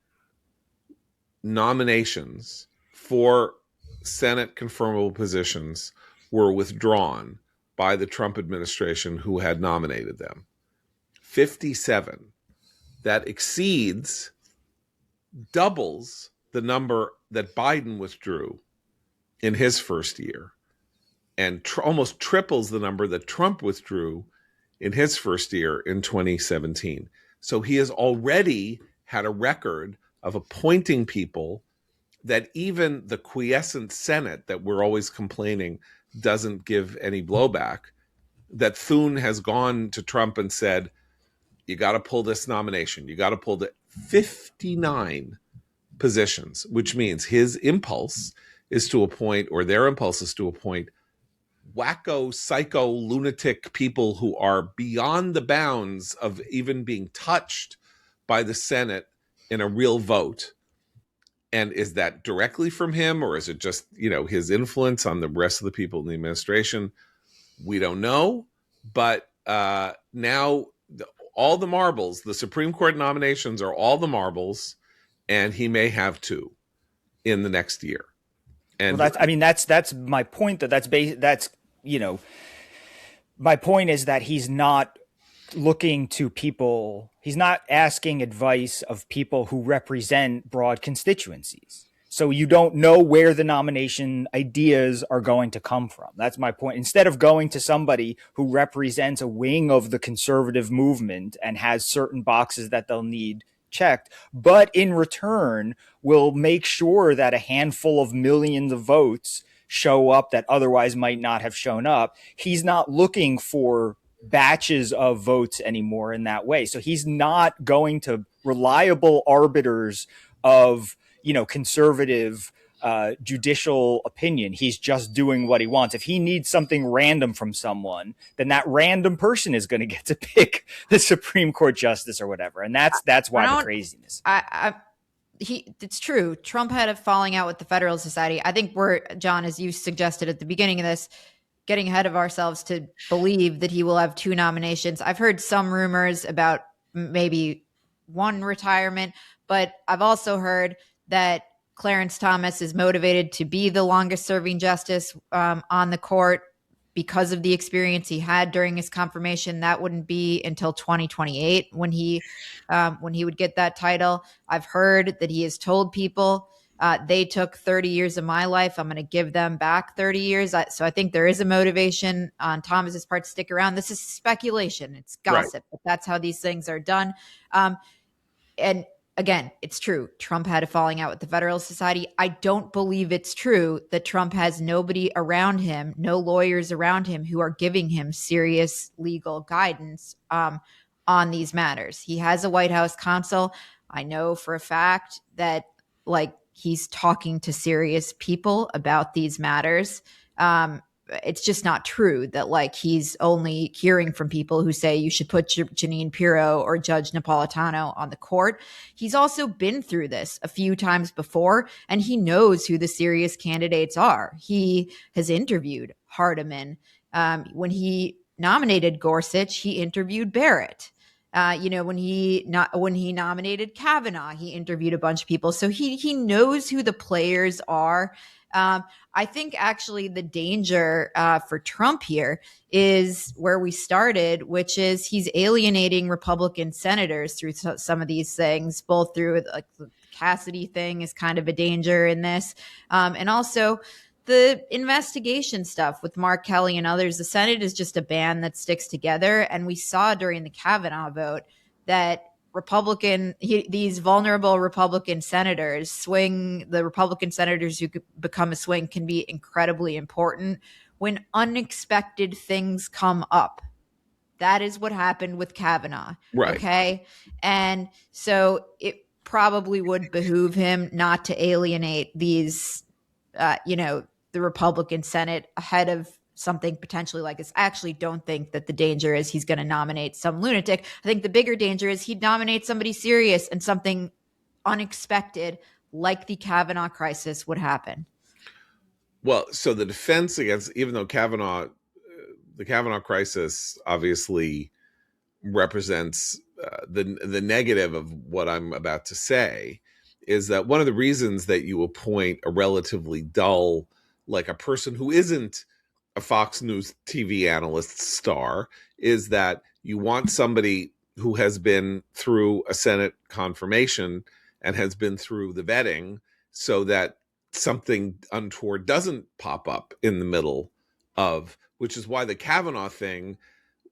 nominations for Senate confirmable positions were withdrawn by the Trump administration who had nominated them. 57. That doubles the number that Biden withdrew in his first year, and almost triples the number that Trump withdrew in his first year in 2017. So he has already had a record of appointing people that even the quiescent Senate that we're always complaining doesn't give any blowback, that Thune has gone to Trump and said, you got to pull this nomination. You got to pull the 59 positions, which means his impulse is to appoint, or their impulse is to appoint, wacko, psycho, lunatic people who are beyond the bounds of even being touched by the Senate in a real vote. And is that directly from him, or is it just, his influence on the rest of the people in the administration? We don't know. But now all the marbles, the Supreme Court nominations are all the marbles, and he may have 2 in the next year. And that's my point. My point is that he's not looking to people. He's not asking advice of people who represent broad constituencies. So you don't know where the nomination ideas are going to come from. That's my point. Instead of going to somebody who represents a wing of the conservative movement and has certain boxes that they'll need checked, but in return will make sure that a handful of millions of votes show up that otherwise might not have shown up. He's not looking for batches of votes anymore in that way. So he's not going to reliable arbiters of, conservative judicial opinion. He's just doing what he wants. If he needs something random from someone, then that random person is going to get to pick the Supreme Court justice or whatever. And that's why the craziness. It's true. Trump had a falling out with the Federalist Society. I think John, as you suggested at the beginning of this, getting ahead of ourselves to believe that he will have 2 nominations. I've heard some rumors about maybe 1 retirement, but I've also heard that Clarence Thomas is motivated to be the longest serving justice on the court because of the experience he had during his confirmation. That wouldn't be until 2028 when he would get that title. I've heard that he has told people, they took 30 years of my life, I'm going to give them back 30 years. So I think there is a motivation on Thomas's part to stick around. This is speculation. It's gossip, right? But that's how these things are done. And again, it's true. Trump had a falling out with the Federalist Society. I don't believe it's true that Trump has nobody around him, no lawyers around him who are giving him serious legal guidance on these matters. He has a White House counsel. I know for a fact that, like he's talking to serious people about these matters. It's just not true that like he's only hearing from people who say you should put Jeanine Pirro or Judge Napolitano on the court. He's also been through this a few times before, and he knows who the serious candidates are. He has interviewed Hardiman. When he nominated Gorsuch, he interviewed Barrett. When he nominated Kavanaugh, he interviewed a bunch of people. So he knows who the players are. I think actually the danger for Trump here is where we started, which is he's alienating Republican senators through some of these things, both through like the Cassidy thing is kind of a danger in this, and also the investigation stuff with Mark Kelly and others. The Senate is just a band that sticks together. And we saw during the Kavanaugh vote that these vulnerable Republican senators, the Republican senators who could become a swing can be incredibly important when unexpected things come up. That is what happened with Kavanaugh. Right. Okay. And so it probably would behoove him not to alienate these, the Republican Senate ahead of something potentially like this. I actually don't think that the danger is he's going to nominate some lunatic. I think the bigger danger is he'd nominate somebody serious and something unexpected like the Kavanaugh crisis would happen. Well, so the defense against, even though the Kavanaugh crisis obviously represents the negative of what I'm about to say, is that one of the reasons that you appoint a relatively dull, like a person who isn't a Fox News TV analyst star, is that you want somebody who has been through a Senate confirmation and has been through the vetting so that something untoward doesn't pop up in the middle of, which is why the Kavanaugh thing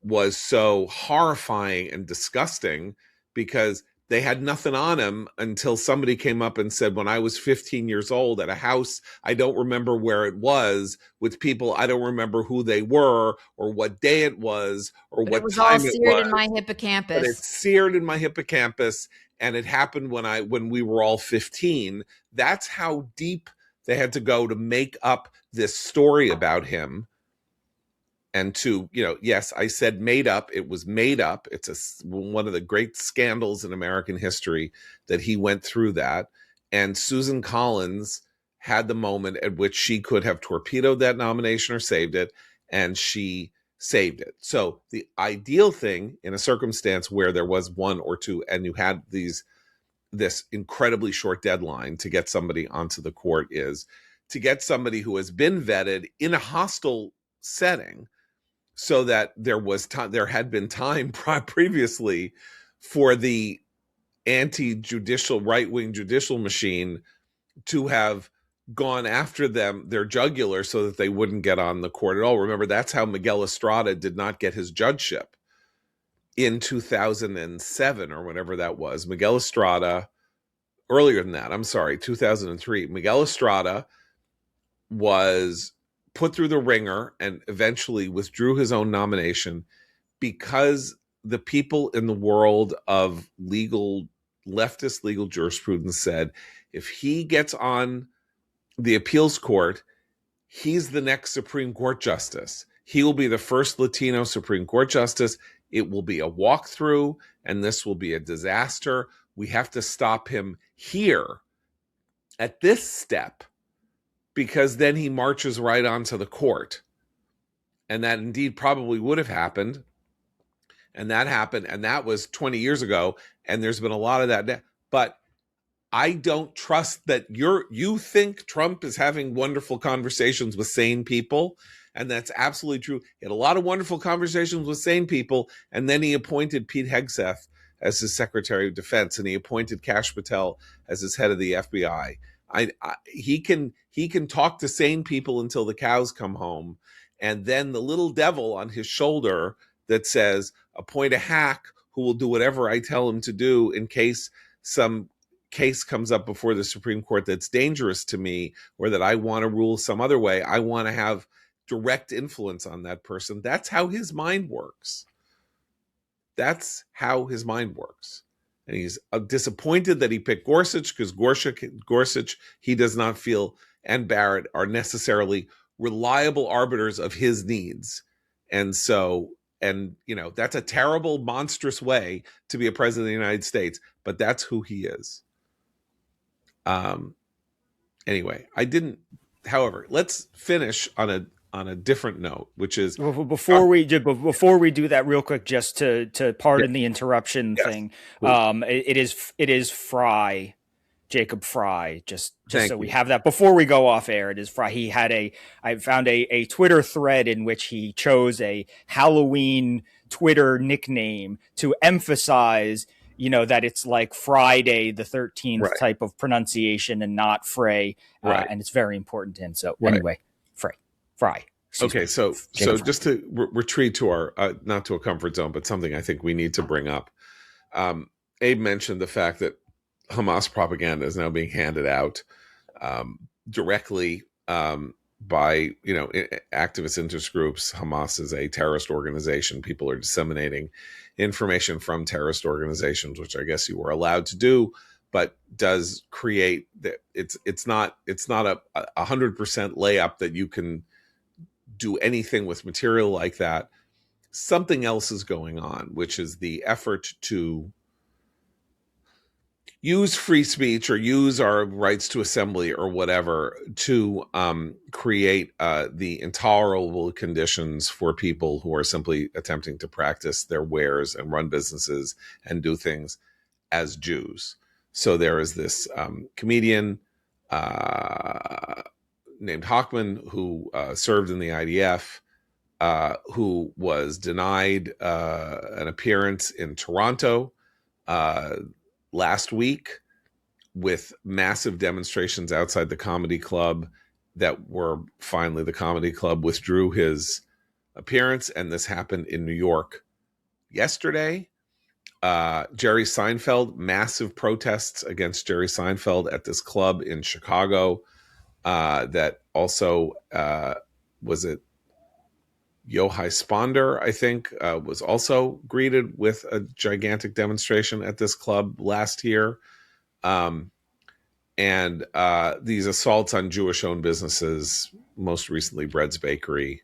was so horrifying and disgusting, because they had nothing on him until somebody came up and said, when I was 15 years old at a house, I don't remember where it was, with people, I don't remember who they were or what day it was or what time it was. It was all seared in my hippocampus. But it's seared in my hippocampus, and it happened when we were all 15. That's how deep they had to go to make up this story about him. And to, yes, I said made up. It was made up. It's one of the great scandals in American history that he went through that. And Susan Collins had the moment at which she could have torpedoed that nomination or saved it, and she saved it. So the ideal thing in a circumstance where there was one or two, and you had this incredibly short deadline to get somebody onto the court, is to get somebody who has been vetted in a hostile setting, so that there had been time previously for the anti-judicial, right-wing judicial machine to have gone after their jugular, so that they wouldn't get on the court at all. Remember, that's how Miguel Estrada did not get his judgeship in 2007 or whenever that was. Miguel Estrada, earlier than that, 2003. Miguel Estrada was put through the ringer and eventually withdrew his own nomination because the people in the world of leftist legal jurisprudence said, if he gets on the appeals court, he's the next Supreme Court justice. He will be the first Latino Supreme Court justice. It will be a walkthrough, and this will be a disaster. We have to stop him here at this step, because then he marches right onto the court. And that indeed probably would have happened. And that happened. And that was 20 years ago. And there's been a lot of that. But I don't trust that you think Trump is having wonderful conversations with sane people. And that's absolutely true. He had a lot of wonderful conversations with sane people. And then he appointed Pete Hegseth as his Secretary of Defense. And he appointed Kash Patel as his head of the FBI. He can talk to sane people until the cows come home. And then the little devil on his shoulder that says, appoint a hack who will do whatever I tell him to do in case some case comes up before the Supreme Court that's dangerous to me, or that I want to rule some other way. I want to have direct influence on that person. That's how his mind works. That's how his mind works. And he's disappointed that he picked Gorsuch because Gorsuch, he does not feel, and Barrett are necessarily reliable arbiters of his needs. And so, and that's a terrible, monstrous way to be a president of the United States, but that's who he is. Anyway, however, let's finish on a different note, which is before we do that real quick, just to pardon the interruption thing. It is Fry, Jacob Fry, just so we have that before we go off air. It is Fry. He had I found a Twitter thread in which he chose a Halloween Twitter nickname to emphasize, that it's like Friday the 13th type of pronunciation and not Frey. And it's very important to him. So anyway, Fry. Okay, so just to retreat to our not to a comfort zone, but something I think we need to bring up. Abe mentioned the fact that Hamas propaganda is now being handed out directly by activist interest groups. Hamas is a terrorist organization. People are disseminating information from terrorist organizations, which I guess you were allowed to do, but does create that it's not a 100% layup that you can do anything with material like that. Something else is going on, which is the effort to use free speech or use our rights to assembly or whatever to create the intolerable conditions for people who are simply attempting to practice their wares and run businesses and do things as Jews. So there is this comedian named Hochman who served in the IDF, who was denied an appearance in Toronto last week with massive demonstrations outside the comedy club that were finally the comedy club withdrew his appearance. And this happened in New York yesterday. Jerry Seinfeld, massive protests against Jerry Seinfeld at this club in Chicago. That also, was it Yochai Sponder, I think, was also greeted with a gigantic demonstration at this club last year. And these assaults on Jewish-owned businesses, most recently Bread's Bakery.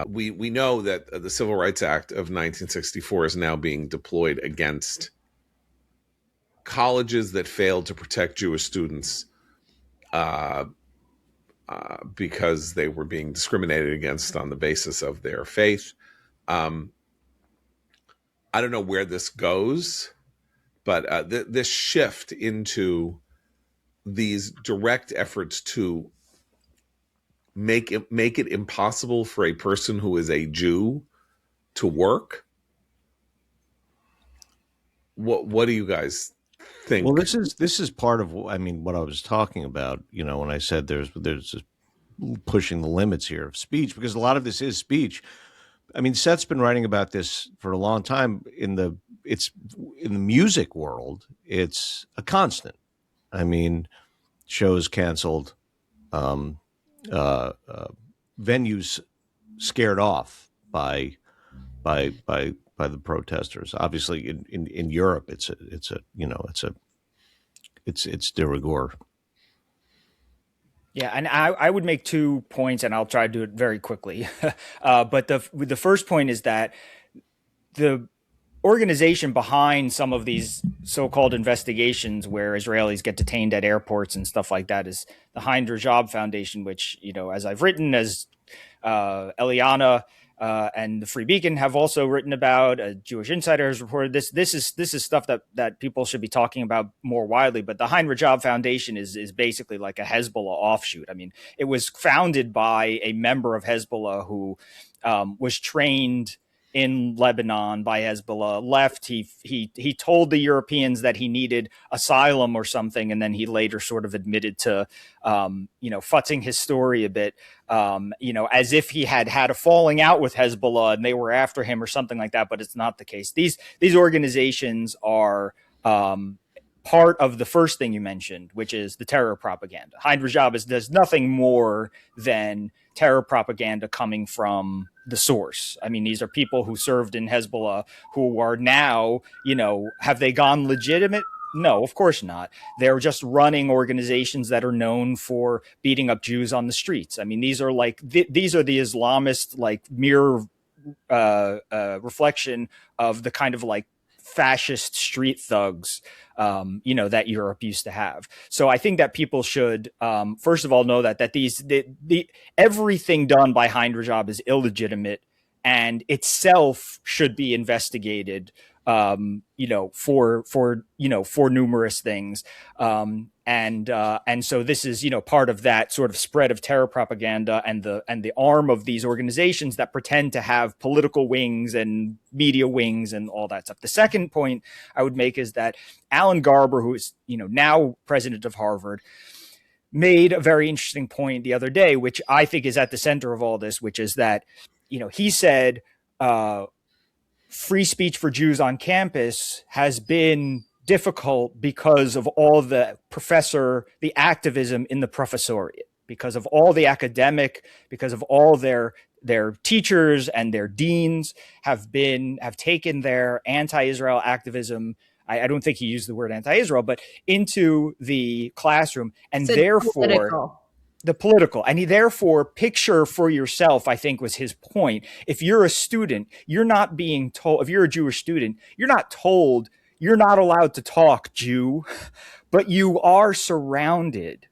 We know that the Civil Rights Act of 1964 is now being deployed against colleges that failed to protect Jewish students because they were being discriminated against on the basis of their faith. I don't know where this goes, but this shift into these direct efforts to make it impossible for a person who is a Jew to work. What do you guys think? Well, this is part of what I was talking about, when I said there's pushing the limits here of speech, because a lot of this is speech. I mean, Seth's been writing about this for a long time. In the music world, it's a constant. I mean, shows canceled, venues scared off by the protesters. Obviously, in Europe, it's de rigueur. Yeah, and I would make 2 points, and I'll try to do it very quickly. But the first point is that the organization behind some of these so-called investigations where Israelis get detained at airports and stuff like that is the Hein Rajab Foundation, which, as I've written, as Eliana and the Free Beacon have also written about, Jewish Insider has reported this. This is stuff that people should be talking about more widely. But the Hein Rajab Foundation is basically like a Hezbollah offshoot. I mean, it was founded by a member of Hezbollah who was trained in Lebanon by Hezbollah, left. He told the Europeans that he needed asylum or something, and then he later sort of admitted to, futzing his story a bit, as if he had a falling out with Hezbollah and they were after him or something like that. But it's not the case. These organizations are part of the first thing you mentioned, which is the terror propaganda. Hein Rajab does nothing more than terror propaganda coming from the source. I mean, these are people who served in Hezbollah who are now, have they gone legitimate? No, of course not. They're just running organizations that are known for beating up Jews on the streets. I mean, these are these are the Islamist mirror reflection of the kind of fascist street thugs, that Europe used to have. So I think that people should, first of all, know that everything done by Heinrich is illegitimate and itself should be investigated, for numerous things. And so this is, part of that sort of spread of terror propaganda and the arm of these organizations that pretend to have political wings and media wings and all that stuff. The second point I would make is that Alan Garber, who is, now president of Harvard, made a very interesting point the other day, which I think is at the center of all this, which is that, he said, free speech for Jews on campus has been difficult because of all the activism in the professoriate, because of all the academic, because of all their teachers and their deans have taken their anti-Israel activism. I don't think he used the word anti-Israel, but into the classroom, and therefore the political. And he therefore picture for yourself, I think was his point. If you're a student, you're not being told, if you're a Jewish student, you're not told you're not allowed to talk Jew, but you are surrounded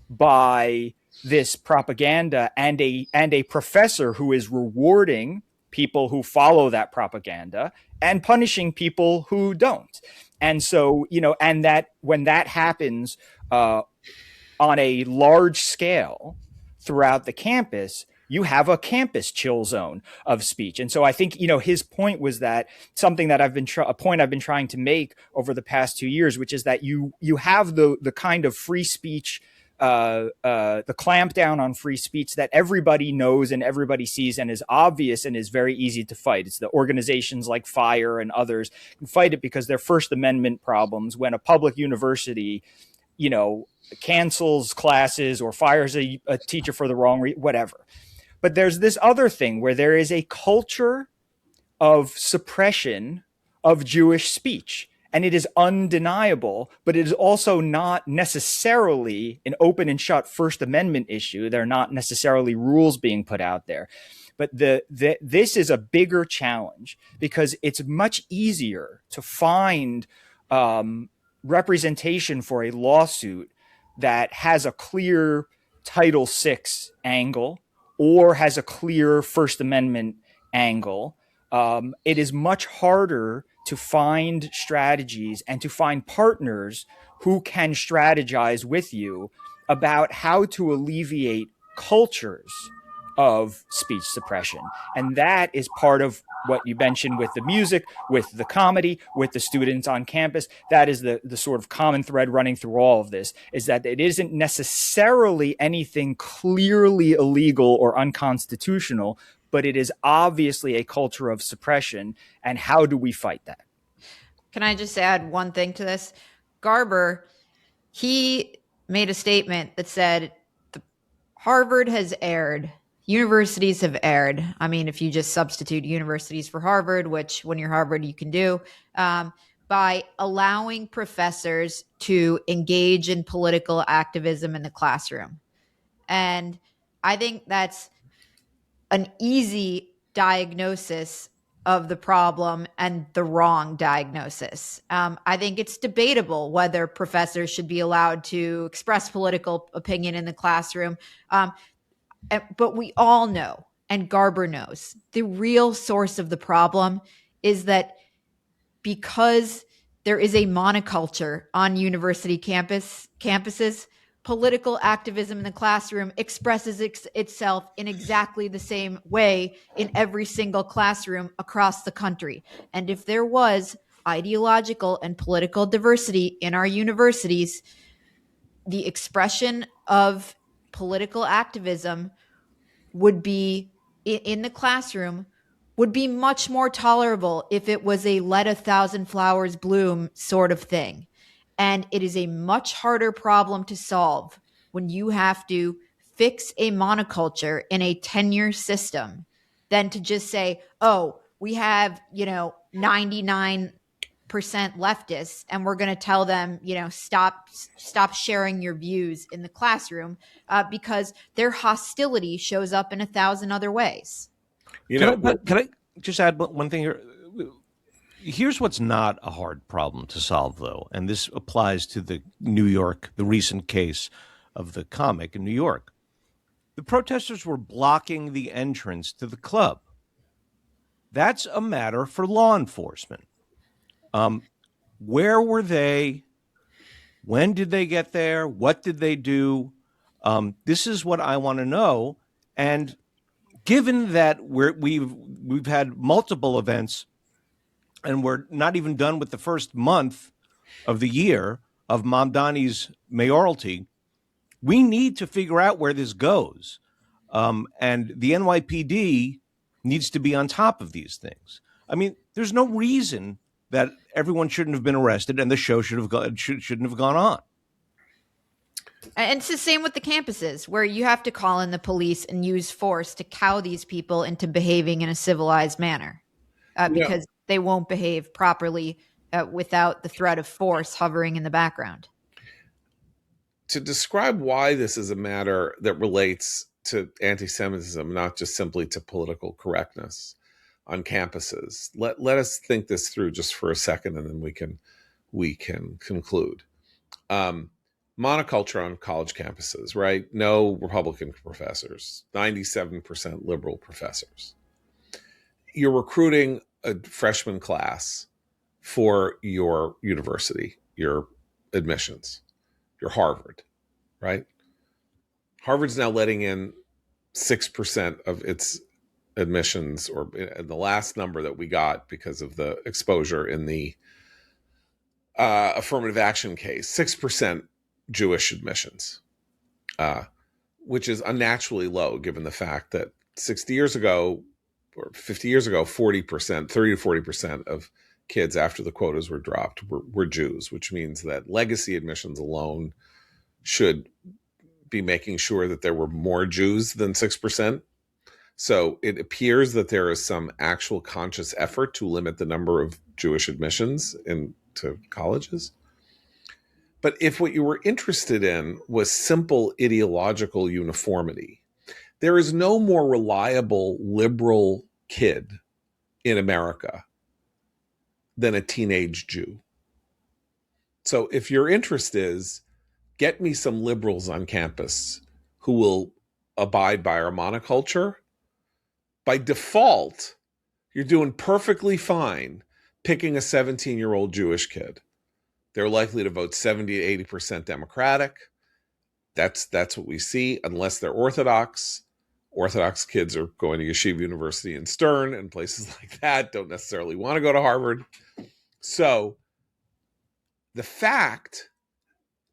by this propaganda and a professor who is rewarding people who follow that propaganda and punishing people who don't. And so, and that when that happens, on a large scale throughout the campus, you have a campus chill zone of speech. And so I think, his point was that something that a point I've been trying to make over the past 2 years, which is that you have the kind of free speech, the clampdown on free speech that everybody knows and everybody sees and is obvious and is very easy to fight. It's the organizations like FIRE and others can fight it because they're First Amendment problems. When a public university, cancels classes or fires a teacher for the wrong reason, whatever. But there's this other thing where there is a culture of suppression of Jewish speech. And it is undeniable, but it is also not necessarily an open and shut First Amendment issue. There are not necessarily rules being put out there. But this is a bigger challenge because it's much easier to find representation for a lawsuit that has a clear Title VI angle or has a clear First Amendment angle. It is much harder to find strategies and to find partners who can strategize with you about how to alleviate cultures of speech suppression. And that is part of what you mentioned with the music, with the comedy, with the students on campus. That is the sort of common thread running through all of this, is that it isn't necessarily anything clearly illegal or unconstitutional, but it is obviously a culture of suppression. And how do we fight that? Can I just add one thing to this? Garber, he made a statement that said, Harvard has erred. Universities have erred. I mean, if you just substitute universities for Harvard, which when you're Harvard, you can do, by allowing professors to engage in political activism in the classroom. And I think that's an easy diagnosis of the problem and the wrong diagnosis. I think it's debatable whether professors should be allowed to express political opinion in the classroom. But we all know, and Garber knows, the real source of the problem is that because there is a monoculture on university campuses, political activism in the classroom expresses itself in exactly the same way in every single classroom across the country. And if there was ideological and political diversity in our universities, the expression of political activism would be in the classroom would be much more tolerable if it was a let a thousand flowers bloom sort of thing. And it is a much harder problem to solve when you have to fix a monoculture in a tenure system than to just say, oh, we have, 99% leftists and we're going to tell them, stop sharing your views in the classroom because their hostility shows up in 1,000 other ways. Can I just add one thing here? Here's what's not a hard problem to solve, though, and this applies to the recent case of the comic in New York. The protesters were blocking the entrance to the club. That's a matter for law enforcement. Where were they? When did they get there? What did they do? This is what I want to know. And given that we've had multiple events, and we're not even done with the first month of the year of Mamdani's mayoralty, we need to figure out where this goes. And the NYPD needs to be on top of these things. I mean, there's no reason that everyone shouldn't have been arrested and the show shouldn't have gone on. And it's the same with the campuses, where you have to call in the police and use force to cow these people into behaving in a civilized manner because they won't behave properly without the threat of force hovering in the background. To describe why this is a matter that relates to anti-Semitism, not just simply to political correctness on campuses, let us think this through just for a second, and then we can conclude. Monoculture on college campuses, right? No Republican professors, 97% liberal professors. You're recruiting a freshman class for your university, your admissions, your Harvard, right? Harvard's now letting in 6% of its admissions, or the last number that we got because of the exposure in the affirmative action case, 6% Jewish admissions, which is unnaturally low given the fact that 60 years ago or 50 years ago, 40%, 30 to 40% of kids after the quotas were dropped were Jews, which means that legacy admissions alone should be making sure that there were more Jews than 6%. So it appears that there is some actual conscious effort to limit the number of Jewish admissions into colleges. But if what you were interested in was simple ideological uniformity, there is no more reliable liberal kid in America than a teenage Jew. So if your interest is, get me some liberals on campus who will abide by our monoculture, by default, you're doing perfectly fine picking a 17-year-old Jewish kid. They're likely to vote 70 to 80% Democratic. That's what we see, unless they're Orthodox. Orthodox kids are going to Yeshiva University in Stern and places like that, don't necessarily want to go to Harvard. So the fact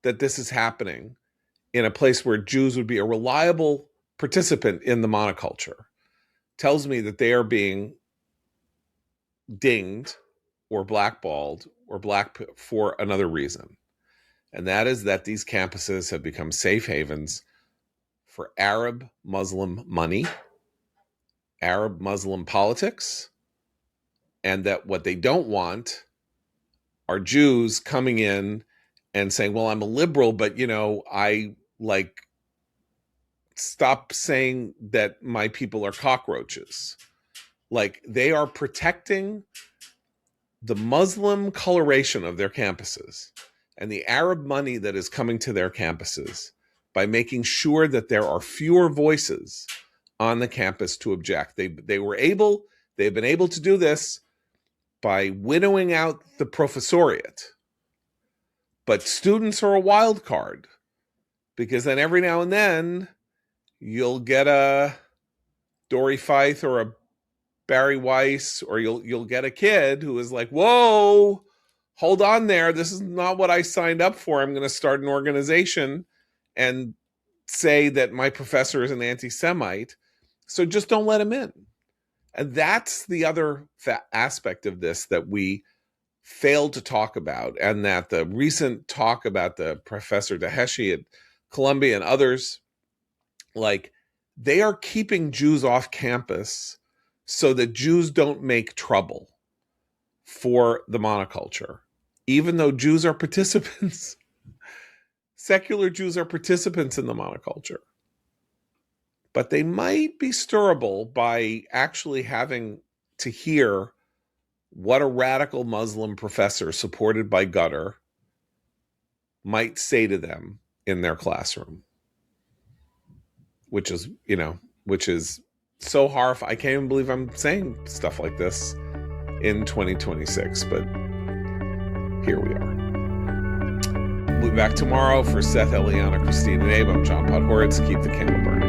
that this is happening in a place where Jews would be a reliable participant in the monoculture tells me that they are being dinged or blackballed or for another reason. And that is that these campuses have become safe havens for Arab Muslim money, Arab Muslim politics, and that what they don't want are Jews coming in and saying, well, I'm a liberal, but, I stop saying that my people are cockroaches. They are protecting the Muslim coloration of their campuses and the Arab money that is coming to their campuses by making sure that there are fewer voices on the campus to object. They've been able to do this by winnowing out the professoriate. But students are a wild card, because then every now and then you'll get a Dory Feith or a Barry Weiss, or you'll get a kid who is like, whoa, hold on there. This is not what I signed up for. I'm going to start an organization and say that my professor is an anti-Semite. So just don't let him in. And that's the other aspect of this that we failed to talk about, and that the recent talk about the Professor Daheshi at Columbia and others, they are keeping Jews off campus so that Jews don't make trouble for the monoculture, even though Jews are participants. Secular Jews are participants in the monoculture. But they might be stirrable by actually having to hear what a radical Muslim professor supported by Gutter might say to them in their classroom, which is so horrifying. I can't even believe I'm saying stuff like this in 2026, but here we are. We'll be back tomorrow. For Seth, Eliana, Christine, and Abe, I'm John Podhoretz. Keep the candle burning.